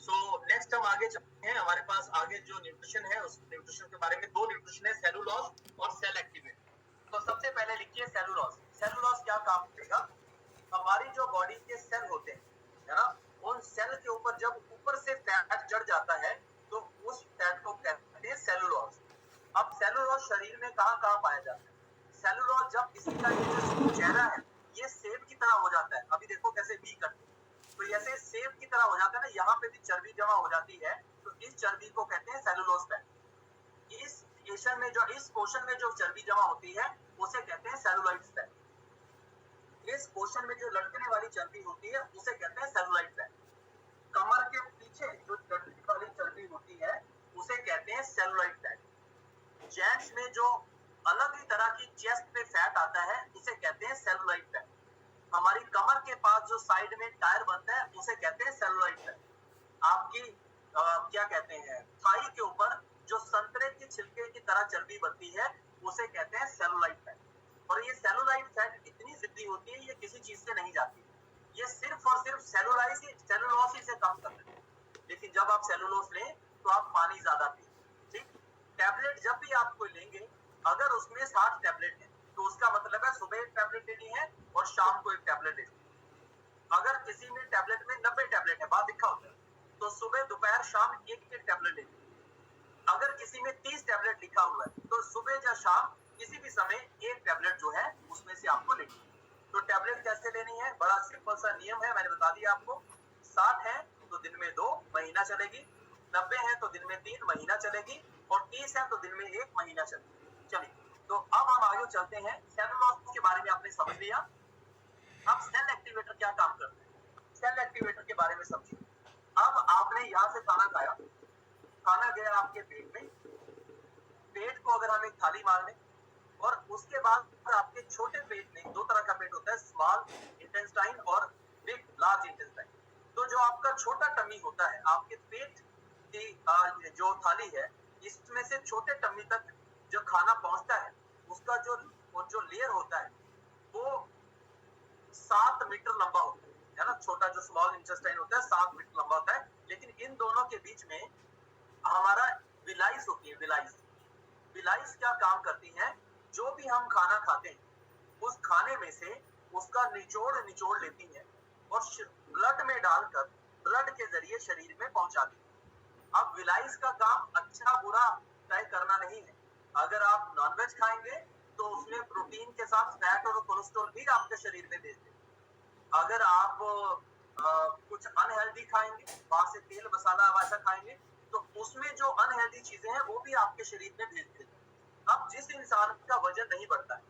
सो नेक्स्ट हम आगे चलते हैं। हमारे पास आगे जो न्यूट्रिशन है, उस न्यूट्रिशन के बारे में 2 न्यूट्रिशन है, सेलुलोज और सेल एक्टिवेटर। तो सबसे पहले लिखिए सेलुलोज। सेलुलोज क्या काम करेगा? हमारी जो बॉडी के सेल होते हैं, है ना, उन सेल के ऊपर जब ऊपर से फैट चढ़ जाता है तो उस फैट को कहते हैं सेलुलोज। अब सेलुलोज शरीर में कहाँ पाया जाता है? सेलुलोज जब किसी का ये जो चेहरा है ये सेब की तरह हो जाता है, अभी देखो कैसे वी कट, तो ऐसे सेब की तरह हो जाता है ना, यहाँ पे भी चर्बी जमा हो जाती है, तो इस चर्बी को कहते हैं सेलुलोज फैट। इस पोर्शन में जो चर्बी जमा होती है उसे कहते हैं सेलुलाइट फैट। इस पोर्शन में जो लटकने वाली चर्बी होती है उसे कहते हैं सेलुलाइट फैट। कमर के पीछे जो लटकने वाली चर्बी होती है उसे कहते हैं सेलुलाइट फैट। जेंट्स में जो अलग ही तरह की चेस्ट पे फैट आता है उसे कहते हैं सेलुलाइट फैट। हमारी कमर के पास जो साइड में टायर बनता है उसे कहते हैं सेलुलाइट फैट। आपकी क्या कहते हैं, थाई के ऊपर जो संतरे के छिलके की तरह चर्बी बनती है उसे कहते हैं सेलुलाइट फैट। और ये सेलुलाइट फैट इतनी जिद्दी होती है, ये किसी चीज से नहीं जाती, ये सिर्फ और सिर्फ सेलुलोज ही से काम करते हैं। लेकिन जब आप सेलुलोज लें तो आप पानी ज्यादा पिए, ठीक। टैबलेट जब भी आप कोई लेंगे, अगर उसमें 60 टैबलेट है तो उसका मतलब है सुबह एक टैबलेट लेनी है और शाम को एक टैबलेट लेनी है। अगर किसी में टैबलेट में 90 टैबलेट है, बाद लिखा होता है, तो सुबह दोपहर शाम एक एक टैबलेट लेनी है। अगर किसी में 30 टैबलेट लिखा हुआ है तो सुबह या शाम किसी भी समय एक टैबलेट जो है उसमें से आपको लेनी है। तो टैबलेट कैसे लेनी है? बड़ा सिंपल सा नियम है, मैंने बता दिया आपको। 60 है तो दिन में 2 महीना चलेगी, 90 है तो दिन में 3 महीना चलेगी, और 30 है तो दिन में 1 महीना चलेगी। चलिए, तो अब हम आगे चलते हैं। सेलुलोज के बारे में आपने समझ लिया। अब सेल एक्टिवेटर क्या काम करता है, सेल एक्टिवेटर के बारे में समझिए। अब आपने यहाँ से खाना खाया, खाना गया आपके पेट में, पेट को अगर हम एक थाली मार लें और उसके बाद आपके छोटे पेट में 2 तरह का पेट होता है, स्मॉल इंटेस्टाइन और बिग लार्ज इंटेस्टाइन। तो जो आपका छोटा टमी होता है, आपके पेट की जो थाली है, इसमें से छोटे टमी तक जो खाना पहुंचता है उसका जो लेयर होता है वो 7 मीटर लंबा होता है ना। छोटा जो स्मॉल इंटेस्टाइन होता है 7 मीटर लंबा होता है, लेकिन इन दोनों के बीच में हमारा विलाइस होती है। विलाइस क्या काम करती है? जो भी हम खाना खाते हैं उस खाने में से उसका निचोड़ लेती है और ब्लड में डालकर ब्लड के जरिए शरीर में पहुंचाती है। अब विलाइस का काम अच्छा बुरा तय करना नहीं है। अगर आप नॉनवेज खाएंगे तो उसमें प्रोटीन के साथ फैट और कोलेस्ट्रॉल भी आपके शरीर में भेज देगा। अगर आप कुछ अनहेल्दी खाएंगे, वहां से तेल मसाला वैसा खाएंगे, तो उसमें जो अनहेल्दी चीजें हैं वो भी आपके शरीर में भेज देगा। अब जिस इंसान का वजन नहीं बढ़ता है,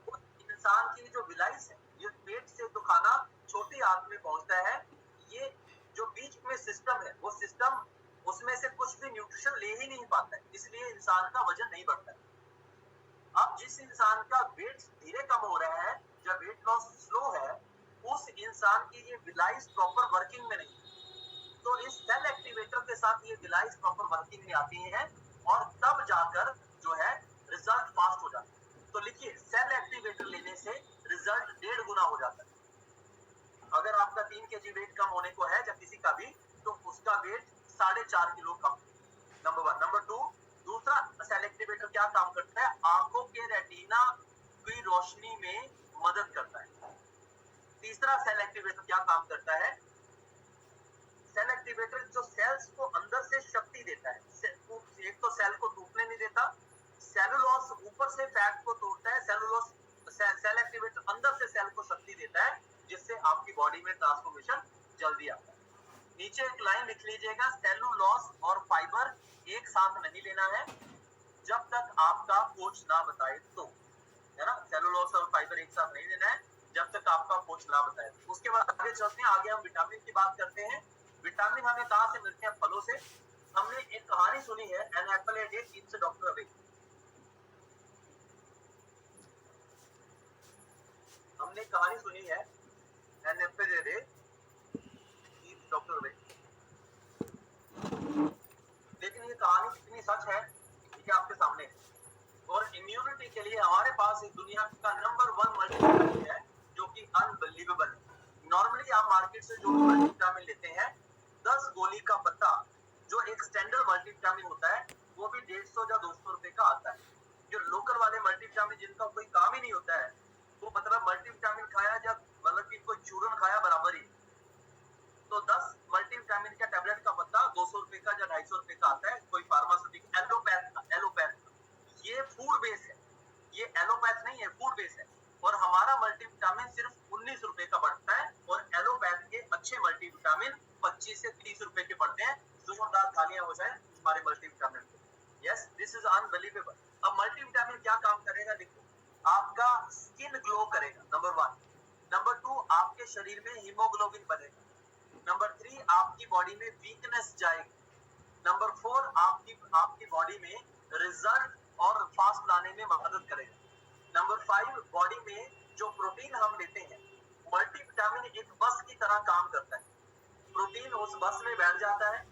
उस इंसान की जो विलाइस है, ये पेट से तो खाना छोटी आंत में पहुंचता है, ये जो बीच में सिस्टम है वो सिस्टम उसमें से कुछ भी न्यूट्रिशन ले ही नहीं पाता है, इसलिए इंसान का वजन नहीं बढ़ता है। अब जिस इंसान का वेट धीरे कम हो रहा है, जब वेट लॉस स्लो है, उस इंसान की ये विलाइस प्रॉपर वर्किंग में नहीं है। तो इस सेल एक्टिवेटर के साथ ये विलाइस प्रॉपर वर्किंग में आती है और तब जाकर जो है रिजल्ट फास्ट हो जाता है। तो लिखिए, सेल एक्टिवेटर लेने से रिजल्ट 1.5 गुना हो जाता है। अगर आपका 3 kg वेट कम होने को है, जब किसी का भी, तो उसका वेट 4.5 किलो कम। नंबर 1। नंबर 2, दूसरा सेल एक्टिवेटर क्या काम करता है? आंखों के रेटिना की रोशनी में मदद करता है। तीसरा सेल एक्टिवेटर क्या काम करता है? सेल एक्टिवेटर जो सेल्स को अंदर से शक्ति देता है। एक तो सेल को टूटने नहीं देता, सेलुलोज ऊपर से फैट को तोड़ता है, सेल एक्टिवेटर अंदर से सेल को शक्ति देता है, जिससे आपकी बॉडी में ट्रांसफॉर्मेशन जल्दी आता है। नीचे एक लाइन लिख लीजिएगा, सेलुलोज और एक साथ नहीं लेना है जब तक आपका कोच ना बताए, तो है ना, सेलुलोज और फाइबर एक साथ नहीं लेना है जब तक आपका कोच ना बताए। उसके बाद आगे चलते हैं, आगे हम विटामिन की बात करते हैं। विटामिन हमें कहां से मिलते हैं? फलों से। हमने एक कहानी सुनी है, an apple a day keeps a doctor away. हमने कहानी सुनी है, an apple a day keeps doctor away. लेकिन ये कहानी कितनी सच है ये आपके सामने है। और इम्यूनिटी के लिए हमारे पास इस दुनिया का नंबर 1 मल्टीविटामिन है जो कि अनबिलीवेबल है। नॉर्मली आप मार्केट से जो भी मल्टीविटामिन लेते हैं, 10 गोली का पत्ता जो एक स्टैंडर्ड मल्टीविटामिन होता है वो भी 150 या 200 रुपए का आता है। जो लोकल वाले मल्टीविटामिन जिनका कोई काम ही नहीं होता है, वो मतलब मल्टीविटामिन खाया या मतलब कि कोई चूरन खाया बराबर ही। तो 10 मल्टीविटामिन का टैबलेट का पत्ता 200 रुपए का या 250 रुपए का आता है, कोई फार्मास्यूटिक एलोपैथ। ये फूड बेस है, ये एलोपैथ नहीं है, फूड बेस है। और हमारा मल्टीविटामिन सिर्फ 19 रुपए का पड़ता है और एलोपैथ के अच्छे मल्टीविटामिन 25 से 30 रुपए के पड़ते हैं। जोरदार तालियां हो जाए हमारे मल्टीविटामिन को। Yes, this is unbelievable. अब मल्टीविटामिन क्या काम करेगा देखो, आपका स्किन ग्लो करेगा, नंबर 1। नंबर 2, आपके शरीर में हीमोग्लोबिन बढ़ेगा। नंबर 3, आपकी बॉडी में वीकनेस जाएगी। नंबर 4, आपकी बॉडी में रिजल्ट और फास्ट लाने में मदद करेगा। नंबर 5, बॉडी में जो प्रोटीन हम लेते हैं, मल्टीविटामिन एक बस की तरह काम करता है। प्रोटीन उस बस में बैठ जाता है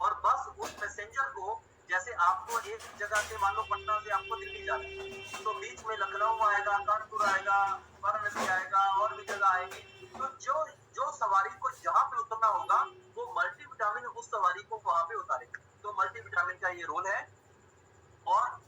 और बस उस पैसेंजर को, जैसे आपको एक जगह से, मान लो पटना से आपको दिल्ली जाना है, तो बीच में लखनऊ आएगा, कानपुर आएगा, वाराणसी आएगा और भी जगह आएगी। तो जो सवारी को जहां पे उतरना होगा वो मल्टीविटामिन उस सवारी को वहां पे उतारेगा। तो मल्टीविटामिन का ये रोल है। और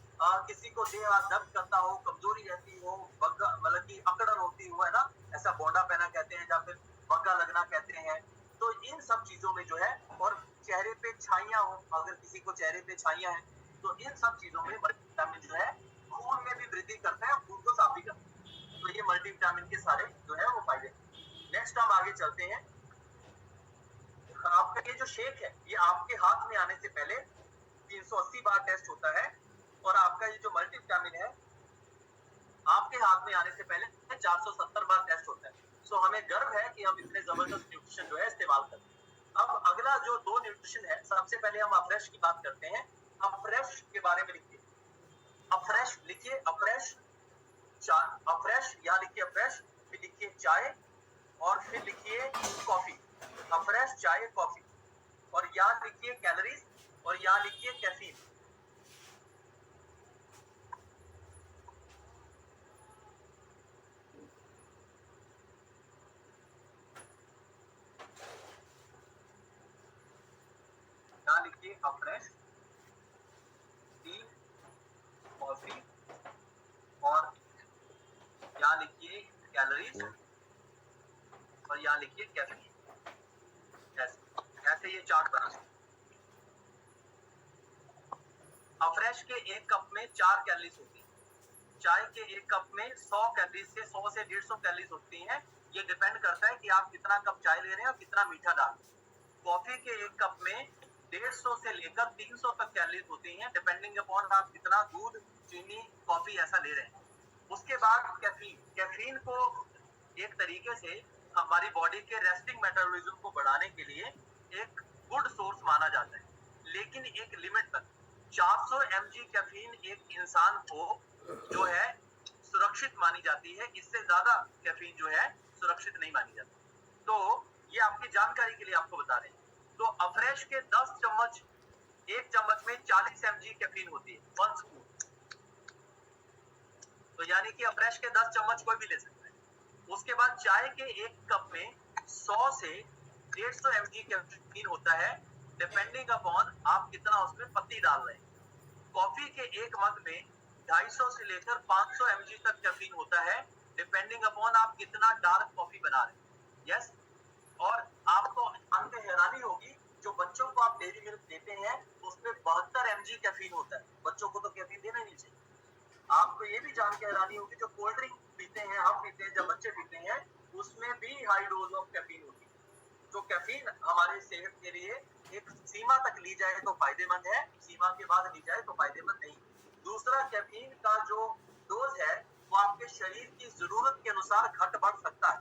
किसी को देह हाथ दर्द करता हो, कमजोरी रहती हो, बग्गा मतलब की अकड़न होती हो, है ना, ऐसा बोंडा पहना कहते हैं या फिर बग्गा लगना कहते हैं, तो इन सब चीजों में जो है, और चेहरे पे छाइयां हो, अगर किसी को चेहरे पे छाइयां हैं, तो इन सब चीजों में मल्टीविटामिन जो है खून में भी वृद्धि करता है, खून को साफ भी करता है। तो ये मल्टीविटामिन के सारे जो है वो फायदे। नेक्स्ट हम आगे चलते हैं। आपका ये जो शेक है, ये आपके हाथ में आने से पहले 380 बार टेस्ट होता है, और आपका ये जो मल्टीविटामिन है आपके हाथ में आने से पहले 470 बार टेस्ट होता है। सो हमें गर्व है कि हम इतने जबरदस्त न्यूट्रिशन जो है इस्तेमाल करते हैं। अब अगला जो 2 न्यूट्रिशन है, सबसे पहले हम अफ्रेश की बात करते हैं। अफ्रेश के बारे में लिखिए, अफ्रेश लिखिए, अफ्रेश, अफ्रेश, यहाँ लिखिए अफ्रेश, फिर लिखिए चाय, और फिर लिखिए कॉफी। अफ्रेश, चाय, कॉफी, और यहाँ लिखिए कैलोरीज, और यहाँ लिखिए कैफीन। यहाँ लिखिए अफ्रेश, टी, कॉफी, और यहाँ लिखिए कैलोरीज, और यहाँ लिखिए कैफीन। ऐसे ये चार्ट बना सकते। अफ्रेश के एक कप में 4 कैलोरीज होती है, चाय के एक कप में 100 कैलोरीज से 100 से 150 कैलोरीज होती हैं। ये डिपेंड करता है कि आप कितना कप चाय ले रहे हैं और कितना मीठा डाल रहे हैं। कॉफी के एक कप में 150 से लेकर 300 तक कैलोरीज होती हैं, डिपेंडिंग अपॉन आप कितना दूध, चीनी, कॉफी ऐसा ले रहे हैं। उसके बाद कैफीन, कैफीन को एक तरीके से हमारी बॉडी के रेस्टिंग मेटाबॉलिज्म को बढ़ाने के लिए एक गुड सोर्स माना जाता है, लेकिन एक लिमिट तक। 400 mg कैफीन एक इंसान को जो है सुरक्षित मानी जाती है, इससे ज्यादा कैफीन जो है सुरक्षित नहीं मानी जाती। तो ये आपकी जानकारी के लिए आपको बता रहे हैं। तो अफ्रेश के 10 चम्मच, एक चम्मच में 40 mg कैफीन होती है, 1 स्पून। तो यानी कि अफ्रेश के 10 चम्मच कोई भी ले सकता है। उसके बाद चाय के एक कप में 100 से 150 mg कैफीन होता है, डिपेंडिंग अपॉन आप कितना उसमें पत्ती डाल रहे हैं। कॉफी के एक मग में 250 से लेकर 500 mg तक कैफीन होता है, डिपेंडिंग अपॉन आप कितना डार्क कॉफी बना रहे हैं। यस, और आपको अंत हैरानी होगी, जो बच्चों को आप डेयरी मिल्क देते हैं उसमें 72 mg कैफीन होता है। बच्चों को तो कैफीन देना नहीं चाहिए। आपको ये भी जान के हैरानी होगी, जो कोल्ड ड्रिंक पीते हैं, हम पीते हैं, जब बच्चे पीते हैं, उसमें भी हाई डोज ऑफ कैफीन होती है। तो कैफीन हमारे सेहत के लिए एक सीमा तक ली जाए तो फायदेमंद है, सीमा के बाद ली जाए तो फायदेमंद नहीं। दूसरा, कैफीन का जो डोज है वो आपके शरीर की जरूरत के अनुसार घट बढ़ सकता है।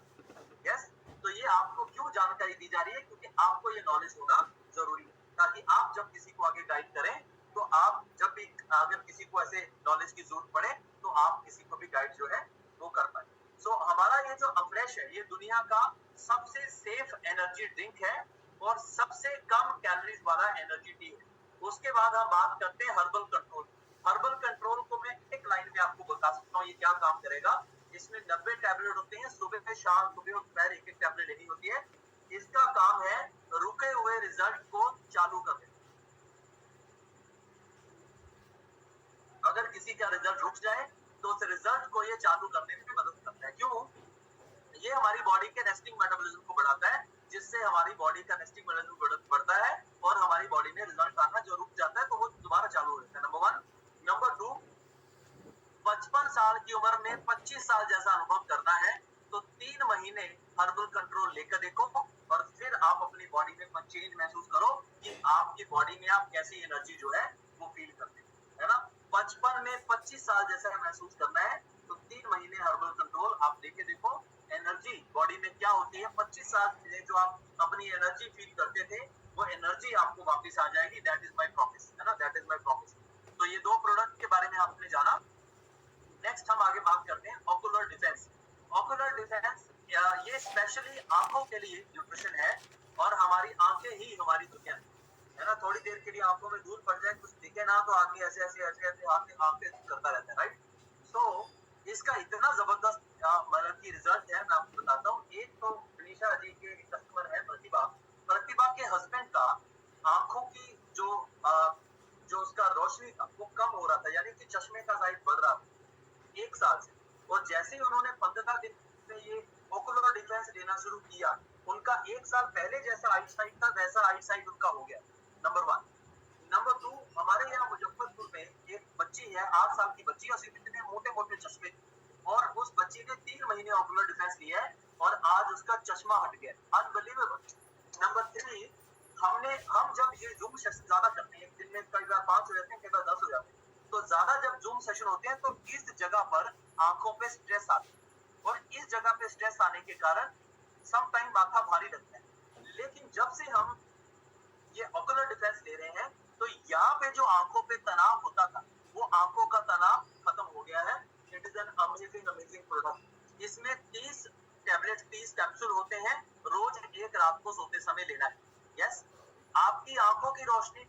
यस, तो ये आपको क्यों जानकारी दी जा रही है, क्योंकि आपको ये नॉलेज होना जरूरी है, ताकि आप जब किसी को आगे गाइड करें तो आप जब भी अगर किसी को ऐसे नॉलेज की जरूरत पड़े तो आप किसी को भी गाइड जो है वो कर पाए। सो हमारा ये जो अफ्रेश है ये दुनिया का सबसे सेफ एनर्जी ड्रिंक है और सबसे कम कैलोरीज वाला एनर्जी टी है। उसके बाद हम बात करते हैं हर्बल कंट्रोल। हर्बल कंट्रोल को मैं एक लाइन में आपको बता सकता हूँ ये क्या काम करेगा। इसमें 90 टैबलेट होते हैं, सुबह शाम सुबह और दोपहर एक एक टैबलेट लेनी होती है। इसका काम है रुके हुए रिजल्ट को चालू कर देना। अगर किसी का रिजल्ट रुक जाए तो उस रिजल्ट को ये चालू करने में मदद करता है। क्यों? ये हमारी बॉडी के रेस्टिंग मेटाबॉलिज्म को बढ़ाता है, जिससे हमारी बॉडी का रेस्टिंग मेटाबॉलिज्म बढ़ता है और हमारी बॉडी में रिजल्ट आना जो रुक जाता है तो वो दोबारा चालू हो जाता है। नंबर 1। नंबर 2, 55 साल की उम्र में 25 साल जैसा अनुभव करना है तो 3 महीने हर्बल कंट्रोल लेकर देखो और फिर आप अपनी बॉडी में चेंज महसूस करो कि आपकी बॉडी में आप कैसी एनर्जी जो है वो फील करते हैं, है ना। 55 में 25 साल जैसा महसूस करना है तो 3 महीने हर्बल कंट्रोल आप लेके देखो, एनर्जी बॉडी में क्या होती है। 25 साल पहले जो आप अपनी एनर्जी फील करते थे वो एनर्जी आपको वापस आ जाएगी। दैट इज माय प्रॉमिस, है ना, दैट इज माय प्रॉमिस। तो ये 2 प्रोडक्ट के बारे में आपने जाना। नेक्स्ट हम आगे बात करते हैं ऑकुलर डिफेंस। ऑकुलर डिफेंस ये स्पेशली आंखों के लिए न्यूट्रिशन है और हमारी आंखें ही हमारी दुनिया है ना। थोड़ी देर के लिए आंखों में दूर पड़ जाए, कुछ दिखे ना तो आदमी ऐसे ऐसे ऐसे ऐसे आंखें करता रहता है, राइट। सो इसका इतना जबरदस्त मतलब की रिजल्ट है, मैं आपको बताता हूँ। एक तो मनीषा जी के कस्टमर है प्रतिभा। प्रतिभा के हस्बैंड का आंखों की जो उसका रोशनी था वो कम हो रहा था, यानी कि चश्मे का साइज बढ़ रहा था 1 साल से। और जैसे ही उन्होंने 15 दिन में ये ओकुलर डिफेंस लेना शुरू किया, उनका 1 साल पहले जैसा आई साइट था वैसा आई साइट उनका हो गया। नंबर 1। नंबर 2, हमारे यहाँ मुजफ्फरपुर में एक बच्ची है, 8 साल की बच्ची, और इतने मोटे मोटे चश्मे और उस बच्ची ने 3 महीने ओकुलर डिफेंस लिया है और आज उसका चश्मा हट गया। अनबिलीवेबल। नंबर 3, हम जब ये जूम सेशन ज्यादा करते हैं, दिन में कई बार 5 हो जाते हैं, कई बार 10 हो जाते हैं, तो ज्यादा जब जूम सेशन होते हैं तो इस जगह पर आंखों पे स्ट्रेस आता है और इस जगह पे स्ट्रेस आने के कारण सम टाइम माथा भारी लगता है। लेकिन जब से हम ये ऑकुलर डिफेंस ले रहे हैं तो यहाँ पे जो आंखों पे तनाव होता था वो आंखों का तनाव खत्म हो गया है। It is an amazing product. इसमें 30 टैबलेट 30 कैप्सूल होते हैं, रोज एक रात को सोते समय लेना है। यस, आपकी आंखों की रोशनी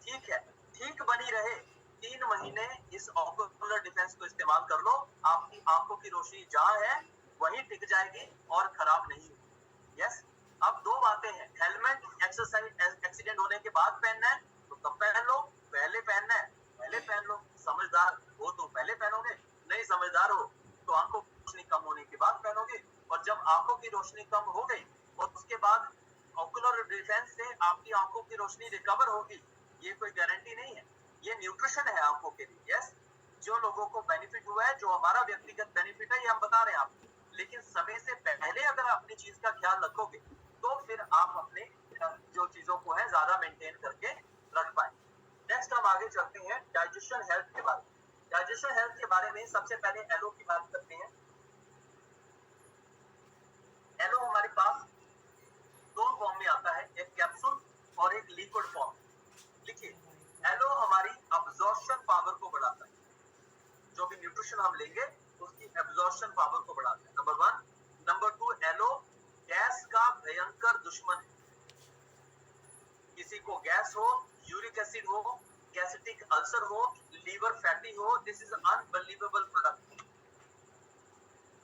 ठीक बनी रहे, 3 महीने इस ऑकुलर डिफेंस को इस्तेमाल कर लो। आपकी आंखों की रोशनी जहां है वहीं टिक जाएगी और खराब नहीं होगी। यस, अब 2 बातें हैं। हेलमेट एक्सरसाइज एक्सीडेंट होने के बाद पहनना है तो कब पहन लो, पहले पहनना है पहले पहन लो। समझदार हो तो पहले पहनोगे, नहीं समझदार हो तो आंखों की रोशनी कम होने के बाद पहनोगे। और जब आंखों की रोशनी कम हो गई और उसके बाद ऑकुलर डिफेंस से आपकी आंखों की रोशनी रिकवर होगी, ये कोई गारंटी नहीं है, ये न्यूट्रिशन है आंखों के लिए। यस, जो लोगों को बेनिफिट हुआ है, जो हमारा व्यक्तिगत बेनिफिट है, ये हम बता रहे हैं आपको। लेकिन समय से पहले अगर अपनी चीज का ख्याल रखोगे तो फिर आप अपने जो चीजों को है ज्यादा मेंटेन करके रख पाए। नेक्स्ट हम आगे चलते हैं डाइजेशन हेल्थ के बारे में। डाइजेशन हेल्थ के बारे में सबसे पहले एलो की बात करते हैं। एलो हमारे पास 2 फॉर्म में आता है, एक कैप्सूल और एक लिक्विड फॉर्म। लिखिए, एलो हमारी अब्जॉर्प्शन पावर को बढ़ाता है, जो भी न्यूट्रिशन हम लेंगे उसकी एब्जॉर्प्शन पावर को बढ़ाता है। नंबर 1। नंबर 2, एलो गैस का भयंकर दुश्मन है। किसी को गैस हो, यूरिक एसिड हो, गैस्ट्रिक अल्सर हो, लीवर फैटी हो, this is unbelievable product.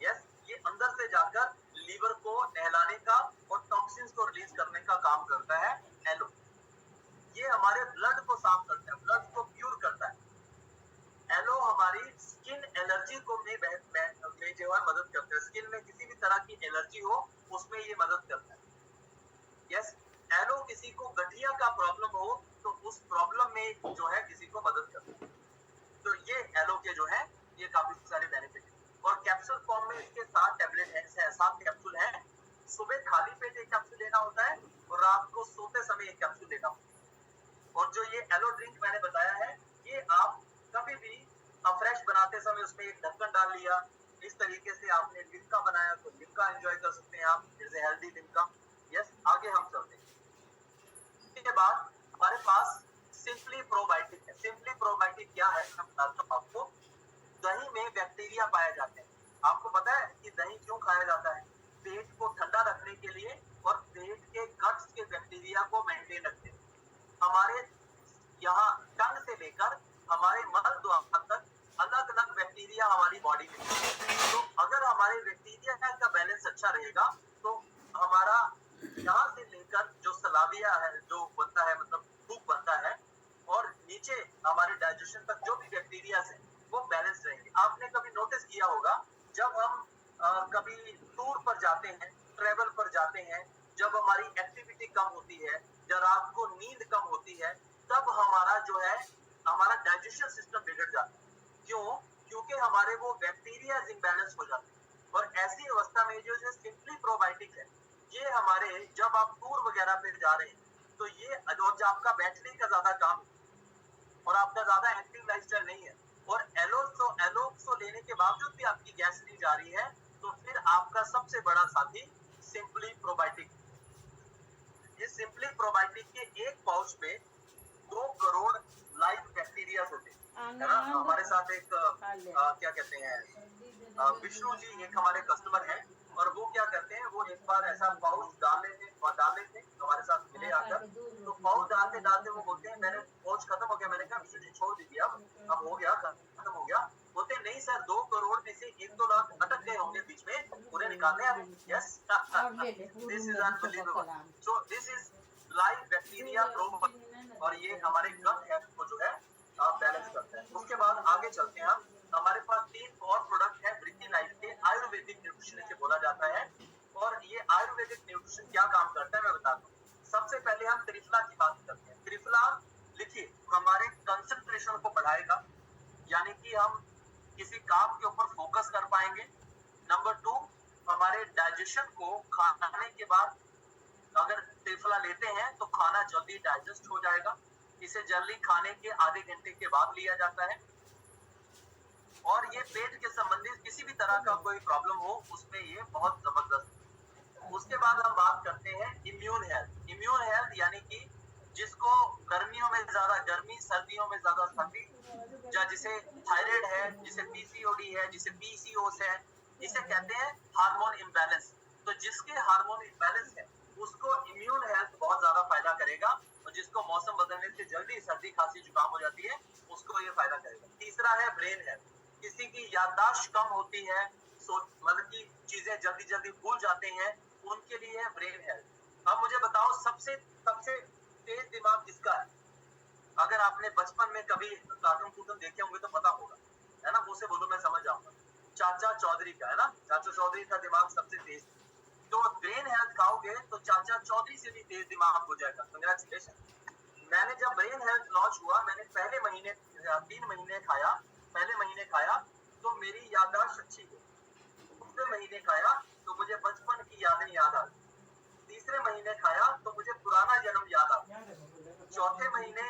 Yes, ये अंदर से जाकर लीवर को नहलाने का और टॉक्सिन्स को रिलीज करने का काम करता है एलो। ये हमारे ब्लड को साफ करता है, ब्लड को प्योर करता है। एलो हमारी स्किन एलर्जी को में जो है मदद करता है। स्किन में किसी भी तरह की एलर्जी हो उसमें ये मदद करता है। यस, एलो किसी को गठिया का प्रॉब्लम हो तो उस प्रॉब्लम में जो है किसी को मदद करता है। तो ये एलो के जो है ये काफी सारे बेनिफिट है। और कैप्सूल फॉर्म में इसके 7 टैबलेट है, 7 कैप्सूल है। सुबह खाली पेट एक कैप्सूल लेना होता है और रात को सोते समय एक कैप्सूल लेना होता है। में उसमें एक ढक्कन डाल लिया, इस तरीके से आपने लिम्का बनाया तो लिम्का एंजॉय कर सकते हैं आप, it's a healthy Limca. Yes, आगे हम चलते हैं। इसके बाद हमारे पास सिंपली प्रोबायोटिक है। सिंपली प्रोबायोटिक क्या है मैं बताता हूँ आपको। दही में बैक्टीरिया पाए जाते हैं। आपको पता है कि दही क्यों खाया जाता है? पेट को ठंडा रखने के लिए और पेट के गट्स के बैक्टीरिया को मेंटेन रखते हैं। हमारे यहाँ टंग से लेकर हमारे मल द्वार तक अलग अलग बैक्टीरिया हमारी बॉडी में है। तो अगर हमारे बैक्टीरिया का बैलेंस अच्छा रहेगा तो हमारा यहाँ से लेकर जो सलाविया है, जो बनता है, मतलब थूक बनता है, और नीचे हमारे डाइजेशन तक जो भी बैक्टीरिया है वो बैलेंस रहेंगे। आपने कभी नोटिस किया होगा जब हम कभी टूर पर जाते हैं, ट्रेवल पर जाते हैं, जब हमारी एक्टिविटी कम होती है, जब रात को नींद कम होती है, तब हमारा जो है हमारा डाइजेशन सिस्टम बिगड़ जाता है। क्यों? क्योंकि हमारे वो बैक्टीरिया इम्बैलेंस हो जाते हैं। और ऐसी अवस्था में जो सिंपली प्रोबायोटिक है, ये हमारे जब आप टूर वगैरह पे जा रहे हैं तो ये, और जब आपका बैठने का ज्यादा काम और आपका ज्यादा एक्टिव लाइफस्टाइल नहीं है और एलोक्सो लेने के बावजूद भी आपकी गैस नहीं जा रही है, तो फिर आपका सबसे बड़ा साथी सिंपली प्रोबायोटिक। ये सिंपली प्रोबायोटिक के एक पाउच में 2 करोड़ लाइव बैक्टीरिया होते हैं, है ना। हमारे साथ एक क्या कहते हैं, विष्णु जी एक हमारे कस्टमर हैं, और वो क्या करते हैं, वो एक बार ऐसा पाउच डाले थे हमारे साथ मिले आकर। तो पाउच डालते डालते वो बोलते हैं मेरे पाउच खत्म हो गया। मैंने कहा विष्णु जी छोड़ दीजिए, अब हो गया, खत्म हो गया। बोलते नहीं सर, 2 करोड़ में से 1-2 लाख अटक गए होंगे बीच में, पूरे निकालने हैं। Yes, this is unbelievable. So this is live bacteria probiotic, और ये हमारे गट हेल्थ को जो है बैलेंस करता है। उसके बाद आगे चलते हैं हम। हमारे पास 3 और प्रोडक्ट है ब्रिकी लाइफ के, आयुर्वेदिक न्यूट्रिशन इसे बोला जाता है। और ये आयुर्वेदिक न्यूट्रिशन क्या काम करता है मैं बताता हूँ। सबसे पहले हम त्रिफला की बात करते हैं। त्रिफला लिखिए, हमारे कंसंट्रेशन को बढ़ाएगा, यानी कि हम किसी काम के ऊपर फोकस कर पाएंगे। नंबर 2, हमारे डाइजेशन को खाने के बाद अगर त्रिफला लेते हैं तो खाना जल्दी डाइजेस्ट हो जाएगा। इसे जल्दी खाने के आधे घंटे के बाद लिया जाता है, और ये पेट के संबंधित किसी भी तरह का कोई प्रॉब्लम हो उसमें ये बहुत जबरदस्त। उसके बाद हम बात करते हैं इम्यून हेल्थ। इम्यून हेल्थ यानी कि जिसको गर्मियों में ज्यादा गर्मी, सर्दियों में ज्यादा सर्दी, या जिसे थायराइड है, जिसे पीसीओडी है, जिसे पीसीओएस है, इसे कहते हैं हार्मोन इम्बैलेंस। तो जिसके हार्मोन इम्बैलेंस है उसको इम्यून हेल्थ बहुत ज्यादा फायदा करेगा, और जिसको मौसम बदलने से जल्दी सर्दी खांसी जुकाम हो जाती है उसको ये फायदा करेगा। तीसरा है ब्रेन हेल्थ। किसी की याददाश्त कम होती है, मतलब की चीजें जल्दी जल्दी भूल जाते हैं, उनके लिए है ब्रेन हेल्थ। अब मुझे बताओ सबसे सबसे तेज दिमाग किसका है? अगर आपने बचपन में कभी कार्टून कूटून देखे होंगे तो पता होगा, है ना। मुझे से बोलो मैं समझ जाऊंगा। चाचा चौधरी का, है ना, चाचा चौधरी का दिमाग सबसे तेज। तो ब्रेन हेल्थ खाओगे तो चाचा चौधरी से भी तेज दिमाग हो जाएगा। कांग्रेचुलेशन। मैंने जब ब्रेन हेल्थ लॉन्च हुआ, मैंने पहले महीने 3 महीने खाया। पहले महीने खाया तो मेरी याददाश्त अच्छी हुई। दूसरे महीने खाया तो मुझे बचपन की यादें याद आ गई। तीसरे महीने खाया तो मुझे पुराना जन्म याद आ गया। चौथे महीने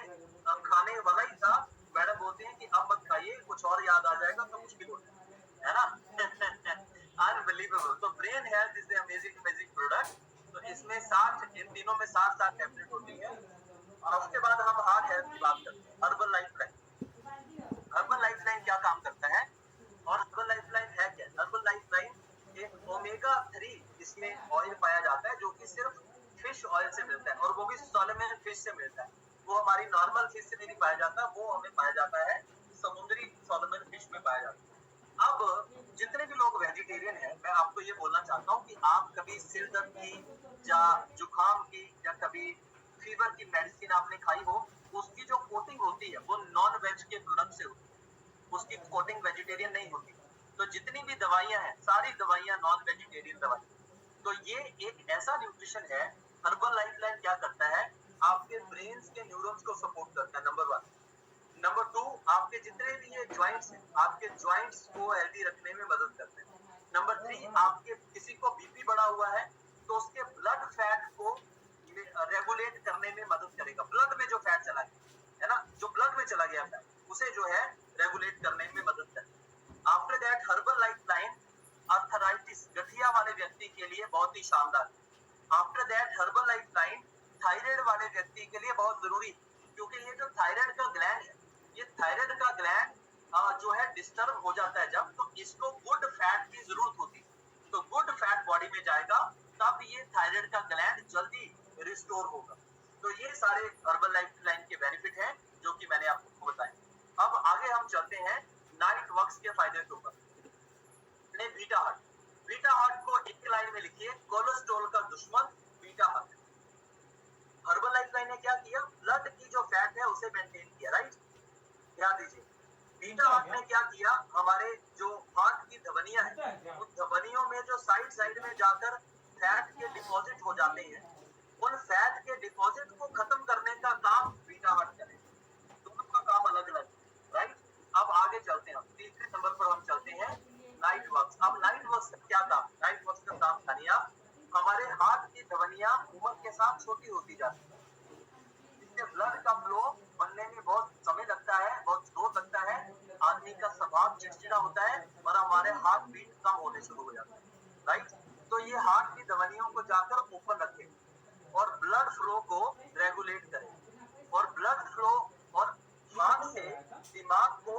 खाने वाला ही था, मैडम बोलती हैं कि अब मत खाइए, कुछ और याद आ जाएगा तो मुश्किल हो जाएगा, है ना। अनबिलीवेबल। तो brain health is amazing amazing product. तो इसमें 60, इन तीनों में 60 टैबलेट होती है। और उसके बाद हम हार्ट हेल्थ की बात करते हैं, herbal life line. Herbal life line क्या काम करता है और हर्बल लाइफ लाइन है क्या? हर्बल लाइफ लाइन एक ओमेगा 3 इसमें ऑयल पाया जाता है, जो कि सिर्फ फिश ऑयल से मिलता है, और वो भी सॉल्मन फिश से मिलता है। वो हमारी नॉर्मल फिश से नहीं पाया जाता, वो हमें पाया जाता है समुद्री सॉल्मन फिश में पाया जाता है। अब जितने भी लोग वेजिटेरियन हैं, मैं आपको ये बोलना चाहता हूँ कि आप कभी सिर दर्द की या जुकाम की या कभी फीवर की मेडिसिन आपने खाई हो, उसकी जो कोटिंग होती है वो नॉन वेज के प्रोडक्ट से होती है, उसकी कोटिंग वेजिटेरियन नहीं होती। तो जितनी भी दवाइयां हैं सारी दवाइयां नॉन वेजिटेरियन दवाई। तो ये एक ऐसा न्यूट्रिशन है। हर्बल लाइफ लाइन क्या करता है, आपके ब्रेन के न्यूरॉन्स को सपोर्ट करता है, नंबर 1। नंबर 2, आपके जितने भी ये ज्वाइंट्स हैं, आपके ज्वाइंट्स को हेल्दी रखने में मदद करते हैं। नंबर 3, आपके किसी को बीपी बढ़ा हुआ है तो उसके ब्लड फैट को रेगुलेट करने में मदद करेगा। ब्लड में जो फैट चला गया है ना, जो ब्लड में चला गया फैट, उसे जो है रेगुलेट करने में मदद करेगा। थायराइड का ग्लैंड जो है डिस्टर्ब हो जाता है जब, तो इसको गुड फैट की जरूरत होती है। तो गुड फैट बॉडी में जाएगा तब ये थायराइड का ग्लैंड जल्दी रिस्टोर होगा। तो ये सारे हर्बल लाइफ लाइन के बेनिफिट हैं जो कि मैंने आपको बताए। अब आगे हम चलते हैं नाइट वॉक्स के फायदे के ऊपर। बीटा हट, बीटा हट को एक लाइन में लिखिए, कोलेस्ट्रॉल का दुश्मन बीटा हट। हर्बल लाइफ लाइन ने क्या किया, ब्लड की जो फैट है उसे मेंटेन किया, राइट। ध्यान दीजिए, बीटा हट ने क्या किया, हमारे जो हार्ट की धमनियां हैं उन धमनियों में जो साइड साइड में जाकर फैट के डिपॉजिट हो जाते हैं, उन फैट के डिपॉजिट को खत्म करने का काम बीटा हट करेगा। दोनों का काम अलग अलग, राइट। अब आगे चलते हैं, तीसरे नंबर पर हम चलते हैं नाइट वर्क्स। अब नाइट वर्क्स का क्या काम, नाइट वर्क्स का काम जानिए आप। हमारे हार्ट की धमनियां उम्र के साथ छोटी होती जाती है, इससे ब्लड का फ्लो बनने में बहुत समय लगता है, बहुत स्लो लगता है, आदमी का स्वभाव चिड़चिड़ा होता है और हमारे हार्ट बीट कम होने शुरू हो जाता है, राइट। तो ये हार्ट की धमनियों को जाकर ओपन रखे और ब्लड फ्लो को रेगुलेट करे, और ब्लड फ्लो और हार्ट से दिमाग को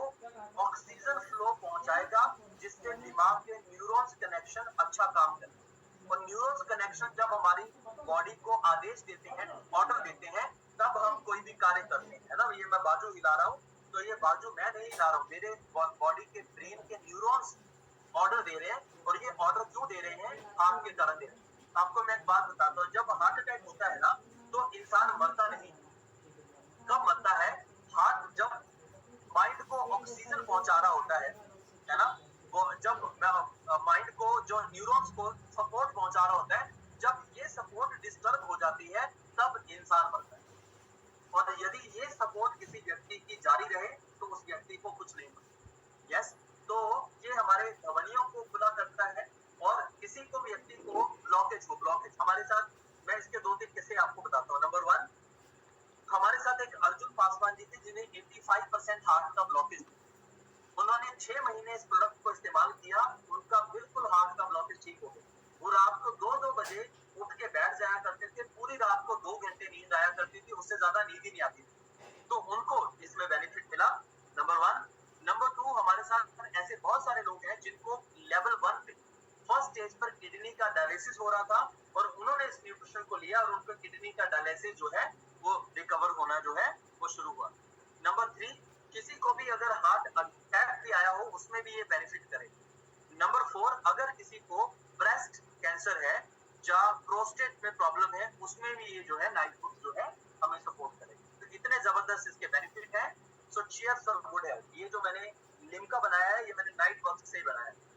ऑक्सीजन फ्लो पहुंचाएगा, जिससे दिमाग के न्यूरॉन्स कनेक्शन अच्छा काम करे। और न्यूरॉन्स कनेक्शन जब हमारी बॉडी को आदेश देते हैं, ऑर्डर देते हैं, तब हम कोई भी कार्य करते हैं, है ना। ये मैं बाजू हिला रहा हूँ, तो ये बाजू मैं नहीं हिला रहा हूँ, मेरे बॉडी के ब्रेन के न्यूरॉन्स ऑर्डर दे रहे हैं। और ये ऑर्डर क्यों दे रहे हैं, काम के कारण दे रहे हैं। आपको मैं एक बात बताता हूँ, जब हार्ट अटैक होता है ना, तो इंसान मरता नहीं। कब मरता है, हार्ट जब माइंड को ऑक्सीजन पहुंचा रहा होता है ना, वो जब माइंड को जो न्यूरॉन्स को सपोर्ट पहुंचा रहा होता है, जब ये सपोर्ट डिस्टर्ब हो जाती है तब इंसान मरता है। और यदि ये सपोर्ट किसी व्यक्ति की जारी रहे तो उस व्यक्ति को कुछ नहीं होता। यस, तो ये हमारे धमनियों को खुला करता है। और किसी को व्यक्ति को ब्लॉकेज हो, ब्लॉकेज हमारे साथ, मैं इसके दो तीन किस्से आपको बताता हूँ। नंबर 1, हमारे साथ एक अर्जुन पासवान जी थे जिन्हें 85% हार्ट का ब्लॉकेज था। उन्होंने 6 महीने इस प्रोडक्ट को इस्तेमाल किया, उनका बिल्कुल हार्ट का ब्लॉकेज ठीक हो गया। वो रात को 2-2 बजे उठ के बैठ जाया करते थे, पूरी रात को 2 घंटे नींद आया करती थी, उससे ज्यादा नींद ही नहीं आती थी। तो उनको इसमें बेनिफिट मिला, नंबर 1। नंबर 2, हमारे साथ ऐसे बहुत सारे लोग हैं जिनको लेवल 1 पे फर्स्ट स्टेज पर किडनी का डायलिसिस हो रहा था, और उन्होंने इस न्यूट्रिशन को लिया और उनका किडनी का डायलिसिस जो है वो रिकवर होना जो है वो शुरू हुआ। नंबर 3, किसी को भी अगर हार्ट अटैक भी आया हो उसमें भी ये बेनिफिट करेगा। नंबर 4, अगर किसी को ब्रेस्ट कैंसर है या प्रोस्टेट में प्रॉब्लम है, उसमें भी ये जो है नाइट वर्क्स जो है हमें सपोर्ट करेगा। तो इतने जबरदस्त इसके बेनिफिट हैं। सो चीयर्स फॉर गुड हेल्थ। ये जो मैंने लिम्का बनाया है, ये मैंने नाइट वर्क्स से ही बनाया है।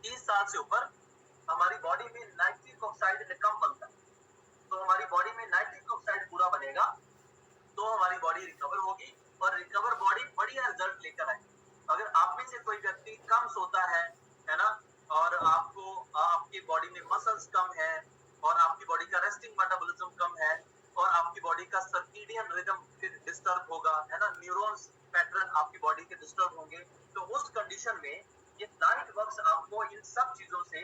30 साल से ऊपर हमारी बॉडी में नाइट्रिक ऑक्साइड कम बनता है, तो हमारी बॉडी में नाइट्रिक ऑक्साइड पूरा बनेगा तो हमारी बॉडी रिकवर होगी, और रिकवर बॉडी बढ़िया रिजल्ट लेकर आएगी। अगर आप में से कोई व्यक्ति कम सोता है ना, और आपको आपकी बॉडी में मसल्स कम है, और आपकी बॉडी का रेस्टिंग मेटाबॉलिज्म कम है, और आपकी बॉडी का सर्केडियन रिदम डिस्टर्ब होगा, है ना, न्यूरॉन्स पैटर्न आपकी बॉडी के डिस्टर्ब होंगे, तो उस कंडीशन में ये नाइट वर्क्स आपको इन सब चीजों से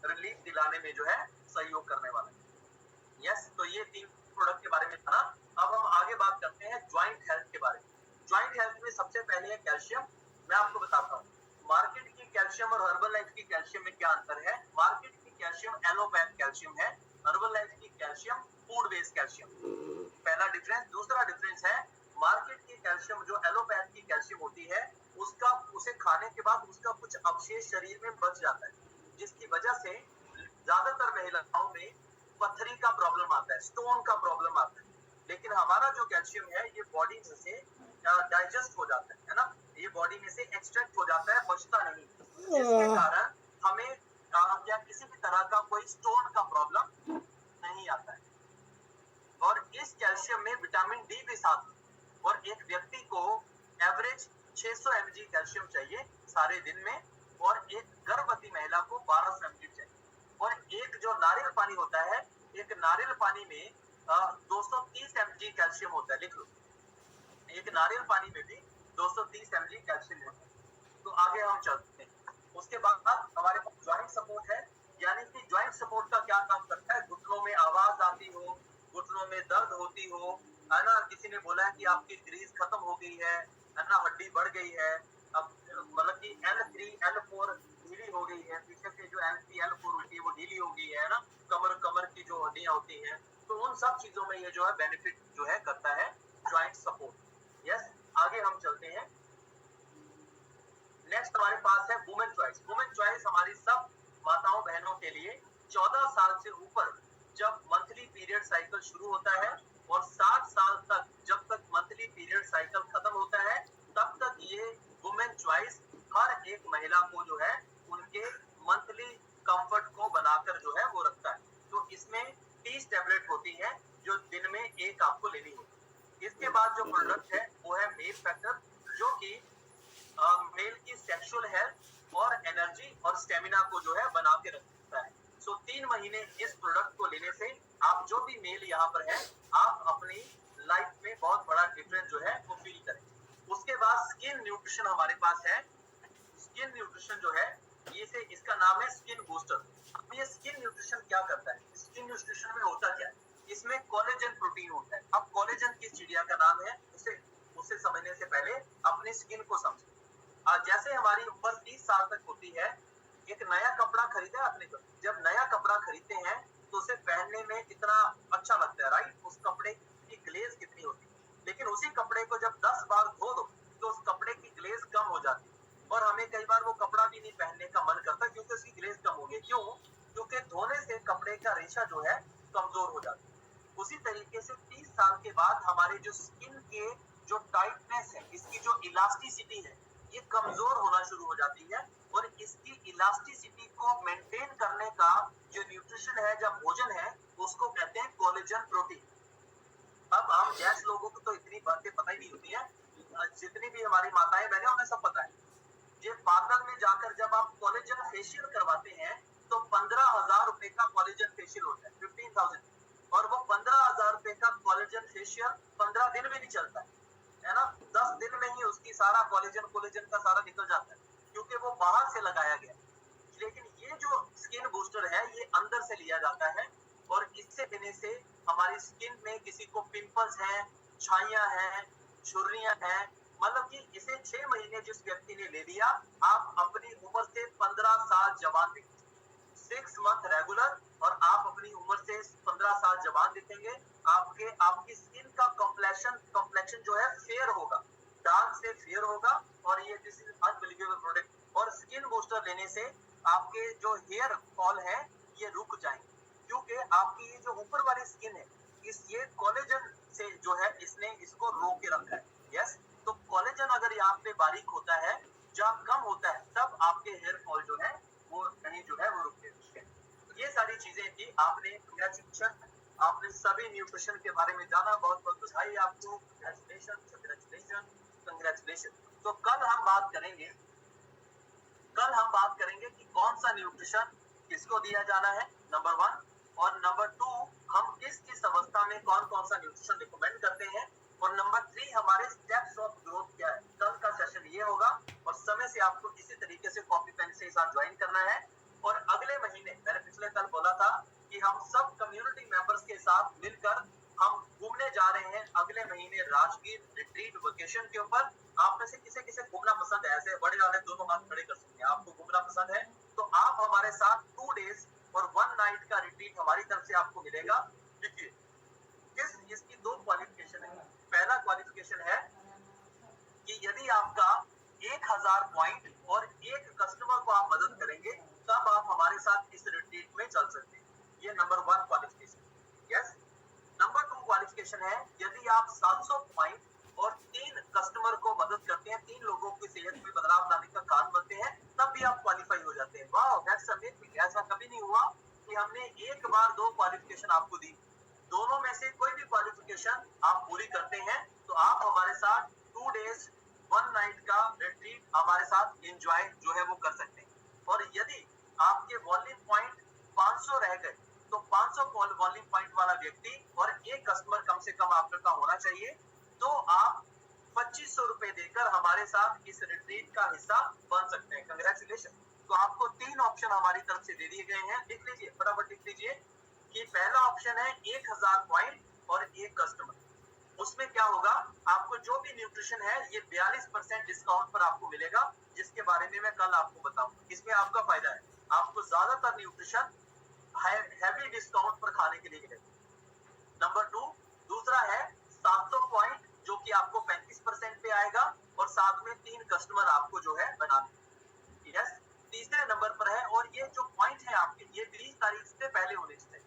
रिलीफ दिलाने में जो है सहयोग करने वाला है। यस, तो ये 3 प्रोडक्ट के बारे में था। अब हम आगे बात करते हैं ज्वाइंट हेल्थ के बारे में। ज्वाइंट हेल्थ में सबसे पहले है कैल्शियम। मैं आपको बताता हूँ मार्केट की कैल्शियम और हर्बल लाइफ की कैल्शियम में क्या अंतर है। मार्केट की कैल्शियम एलोपैथ कैल्शियम है, हर्बल लाइफ की कैल्शियम फूड बेस्ड कैल्शियम। पहला डिफरेंस। दूसरा डिफरेंस है, मार्केट की कैल्शियम जो एलोपैथ की कैल्शियम होती है, उसका उसे खाने के बाद उसका कुछ अवशेष शरीर में बच जाता है, जिसकी वजह से ज्यादातर महिलाओं में पथरी का प्रॉब्लम आता है, स्टोन का प्रॉब्लम आता है। लेकिन हमारा जो कैल्शियम है ये बॉडी में से डाइजेस्ट हो जाता है ना, ये बॉडी में से एक्सट्रैक्ट हो जाता है, बचता नहीं, जिसके कारण हमें या किसी भी तरह का कोई स्टोन का प्रॉब्लम नहीं आता है। और इस कैल्शियम में विटामिन डी भी साथ है, और एक व्यक्ति को एवरेज 600 mg कैल्शियम चाहिए सारे दिन में, और एक गर्भवती महिला को 1200 mg चाहिए। और एक जो नारियल पानी होता है, एक नारियल पानी में 230 mg कैल्शियम होता है, लिख लो, एक नारियल पानी में भी 230 mg कैल्शियम होता है। तो आगे हम चलते हैं। उसके बाद हमारे पास ज्वाइंट सपोर्ट है, यानी कि ज्वाइंट सपोर्ट का क्या काम करता है, घुटनों में आवाज आती हो, घुटनों में दर्द होती हो, है ना, किसी ने बोला है कि आपकी ग्रीस खत्म हो गई है ना, हड्डी बढ़ गई है, अब मतलब कि L3 L4 ढीली हो गई है, पीछे से जो L3 L4 होती है वो ढीली हो गई है ना, कमर की जो हड्डियां होती हैं, तो उन सब चीजों में ये जो है बेनिफिट जो है करता है ज्वाइंट सपोर्ट। यस, आगे हम चलते हैं। नेक्स्ट हमारे पास है वुमेन चॉइस। वुमेन चॉइस हमारी सब माताओं बहनों के लिए 14 साल से ऊपर जब मंथली पीरियड साइकिल शुरू होता है और 60 साल तक जब तक मंथली पीरियड साइकिल खत्म होता है, तब तक ये वुमेन चॉइस हर एक महिला को जो है उनके मंथली कंफर्ट को बनाकर जो है वो रखता है। तो इसमें 30 टैबलेट होती है जो दिन में एक आपको लेनी होगी। इसके बाद जो प्रोडक्ट है वो है मेल फैक्टर, जो कि मेल की सेक्सुअल हेल्थ और एनर्जी और स्टेमिना को जो है बना के रखता है। सो 3 महीने इस प्रोडक्ट को लेने से आप जो भी मेल यहाँ पर है, आप अपनी लाइफ में बहुत बड़ा डिफरेंस जो है वो फील करें। उसके बाद स्किन न्यूट्रिशन हमारे पास है। स्किन न्यूट्रिशन जो है ये से इसका नाम है स्किन बूस्टर। अब ये स्किन न्यूट्रिशन क्या करता है? स्किन न्यूट्रिशन में होता क्या है? इसमें कोलेजन प्रोटीन होता है। अब कोलेजन किस चिड़िया का नाम है, उसे समझने से पहले अपनी स्किन को समझें। जैसे हमारी उम्र 30 साल तक होती है, एक नया कपड़ा खरीदा आपने, जब नया कपड़ा खरीदते हैं तो उसे पहनने में कितना अच्छा लगता है, राइट? उस कपड़े की ग्लेज कितनी होती है, लेकिन उसी कपड़े को जब 10 बार धो दो तो उस कपड़े की ग्लेज कम हो जाती है और हमें कई बार वो कपड़ा भी नहीं पहनने का मन करता क्योंकि उसकी ग्लेज कम हो गई। क्यों? क्योंकि धोने से कपड़े का रेशा जो है कमजोर हो जाता है। उसी तरीके से 30 साल के बाद हमारे जो स्किन के जो टाइटनेस है, इसकी जो इलास्टिसिटी है, ये कमजोर होना शुरू हो जाती है और इसकी इलास्टिसिटी को मेंटेन करने का जो न्यूट्रिशन है, जब भोजन है, उसको कहते हैं कोलेजन प्रोटीन। अब हम जैस लोगों को तो इतनी बातें पता ही नहीं होती है, जितनी भी हमारी माताएं बहनें उन्हें सब पता है। ये पार्लर में जाकर जब आप कोलेजन फेशियल करवाते हैं तो 15,000 रुपए का कोलेजन फेशियल होता है, 15,000, और वो 15,000 रुपए का कोलेजन फेशियल 15 दिन भी नहीं चलता है ना, 10 दिन में ही उसकी सारा कोलेजन का सारा निकल जाता है क्योंकि वो बाहर से लगाया गया। लेकिन ये जो स्किन बूस्टर है ये अंदर से लिया जाता है और इससे देने से हमारी स्किन में किसी को पिंपल्स हैं, छाइयां हैं, झुर्रियां हैं, मतलब कि इसे 6 महीने जिस व्यक्ति ने ले लिया, आप अपनी उम्र से 15 साल जवान दिखेंगे। 6 मंथ रेगुलर और आप अपनी उम्र से 15 साल जवान दिखेंगे। आपकी स्किन का कॉम्प्लेक्शन जो है फेयर होगा, डार्क से फेयर होगा और ये दिस इज अनबिलीवेबल प्रोडक्ट। और स्किन बूस्टर लेने से आपके जो हेयर फॉल है ये रुक जाएंगे क्योंकि आपकी ये जो ऊपर वाली स्किन है ये कोलेजन से जो है इसने इसको रोक के रखा है। यस, तो कोलेजन अगर यहाँ पे बारीक होता है, जब कम होता है, तब आपके हेयर फॉल जो है वो नहीं जो है वो रुकते हैं। ये सारी चीजें थी। आपने सभी न्यूट्रिशन के बारे में जाना, बहुत बहुत बधाई आपको। कंग्रेचुलेशन। तो कल हम बात करेंगे कि कौन सा न्यूट्रिशन किसको दिया जाना है, नंबर 1, और नंबर 2 हम किस अवस्था में कौन कौन सा न्यूट्रिशन रिकमेंड करते हैं, और नंबर 3 हमारे स्टेप्स ऑफ ग्रोथ क्या है। कल का सेशन ये होगा और समय से आपको इसी तरीके से कॉपी पेन से साथ ज्वाइन करना है। और अगले महीने मैंने पिछले कल बोला था कि हम सब कम्युनिटी मेंबर्स के साथ मिलकर हम घूमने जा रहे हैं अगले महीने राजगीर रिट्रीट वेकेशन के ऊपर। आप में से किसे घूमना पसंद है? ऐसे बड़े वाले दोनों हाथ खड़े कर सकते हैं। आपको घूमना पसंद है तो आप हमारे साथ 2 डेज और 1 नाइट का रिट्रीट हमारी तरफ से आपको मिलेगा। देखिए, इसकी 2 क्वालिफिकेशन है। पहला क्वालिफिकेशन है कि यदि आपका 1000 पॉइंट और एक कस्टमर को आप मदद करेंगे तब आप हमारे साथ इस रिट्रीट में चल सकते हैं। ये number 1 qualification. Yes, number 2 qualification है यदि आप 700 पॉइंट और 3 कस्टमर को मदद करते हैं, 3 लोगों की सेहत में बदलाव लाने का काम करते हैं, तब भी आप क्वालिफाई हो जाते हैं। Wow, that's amazing. ऐसा कभी नहीं हुआ कि हमने एक बार 2 क्वालिफिकेशन आपको दी। दोनों में से कोई भी क्वालिफिकेशन आप पूरी करते हैं तो आप हमारे साथ 2 डेज 1 नाइट का रिट्रीट हमारे साथ एंजॉय जो है वो कर सकते हैं। और यदि आपके वॉल्यूम पॉइंट 500 रह गए तो 500 वॉल्यूम पॉइंट वाला व्यक्ति और एक कस्टमर कम से कम आपका होना चाहिए, तो आप 2500 रुपए देकर हमारे साथ इस रिट्रीट का हिस्सा बन सकते हैं। कंग्रेचुलेशन। तो आपको 3 ऑप्शन हमारी तरफ से दे दिए गए हैं। लिख लीजिए, फटाफट लिख लीजिए कि पहला ऑप्शन है 1000 पॉइंट और एक कस्टमर। उसमें क्या होगा, आपको जो भी न्यूट्रिशन है ये 42% डिस्काउंट पर आपको मिलेगा, जिसके बारे में मैं कल आपको बताऊंगा। इसमें आपका फायदा है, आपको ज्यादातर न्यूट्रिशन हैवी डिस्काउंट पर खाने के लिए मिलेगा। नंबर 2, दूसरा है 700 पॉइंट, जो कि आपको 35% पे आएगा और साथ में 3 कस्टमर आपको जो है बनाने। यस, तीसरे नंबर पर है, और ये जो पॉइंट है आपके, ये 20 तारीख से पहले होने चाहिए।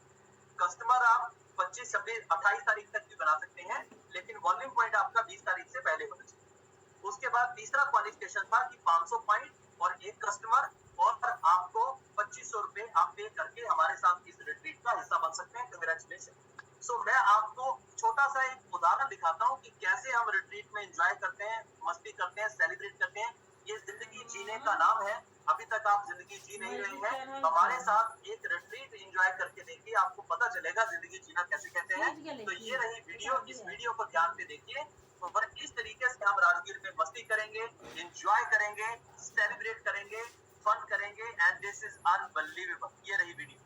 कस्टमर आप 25, 26, 28 तारीख तक भी बना सकते हैं, लेकिन वॉल्यूम पॉइंट आपका 20 तारीख से पहले होना चाहिए। उसके बाद तीसरा क्वालिफिकेशन था कि 500 पॉइंट और 1 कस्टमर, और आपको 2500 रुपए आप पे करके हमारे साथ इस रिट्रीट का हिस्सा बन सकते हैं। कंग्रेचुलेशन। सो मैं आपको छोटा सा एक उदाहरण दिखाता हूँ कि कैसे हम रिट्रीट में एंजॉय करते हैं, मस्ती करते हैं, सेलिब्रेट करते हैं। ये जिंदगी जीने का नाम है। अभी तक आप जिंदगी जी नहीं रहे हैं, हमारे साथ एक रिट्रीट एंजॉय करके देखिए, आपको पता चलेगा जिंदगी जीना कैसे कहते हैं। तो ये रही वीडियो, इस वीडियो को ध्यान से देखिए। और इस तरीके से हम राजगीर में मस्ती करेंगे, एंजॉय करेंगे, सेलिब्रेट करेंगे, फन करेंगे, एंड दिस इज अनबिलीवेबल। ये रही वीडियो।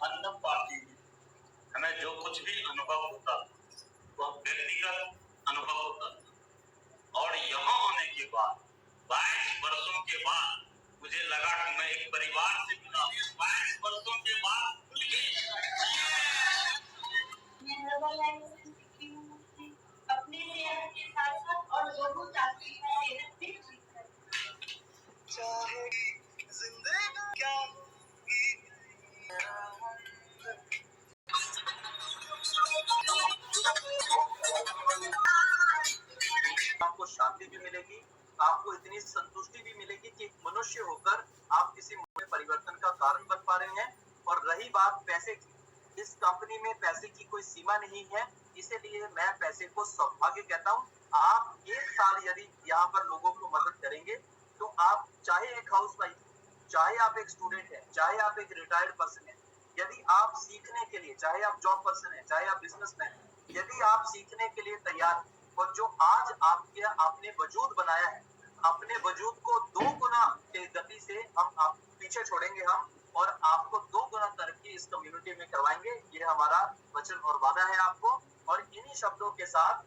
अन्नम पार्टी में हमें जो कुछ भी अनुभव होता वो व्यक्तिगत अनुभव होता, और यहाँ आने के बाद 22 वर्षों के बाद मुझे लगा कि मैं एक परिवार से जुड़ा हूँ। 22 वर्षों के बाद खुल गई। अपने सेहत के साथ साथ और लोगों की सेहत भी ठीक है। चाहे जिंदगी क्या आपको शांति भी मिलेगी, आपको इतनी संतुष्टि भी मिलेगी कि मनुष्य होकर आप किसी में परिवर्तन का कारण बन पा रहे हैं। और रही बात पैसे की, इस कंपनी में पैसे की कोई सीमा नहीं है, इसीलिए मैं पैसे को सौभाग्य कहता हूँ। आप एक साल यदि यहाँ पर लोगों को मदद करेंगे, तो आप चाहे एक हाउस वाइफ, चाहे आप एक स्टूडेंट है, चाहे आप एक रिटायर्ड पर्सन है, यदि आप सीखने के लिए, चाहे आप जॉब पर्सन है, चाहे आप बिजनेसमैन है, यदि आप सीखने के लिए तैयार हैं, और जो आज आपने वजूद बनाया है, अपने वजूद को 2 गुना के गति से हम आप पीछे छोड़ेंगे हम, और आपको 2 गुना तरक्की इस कम्युनिटी में करवाएंगे। ये हमारा वचन और वादा है आपको। और इन्हीं शब्दों के साथ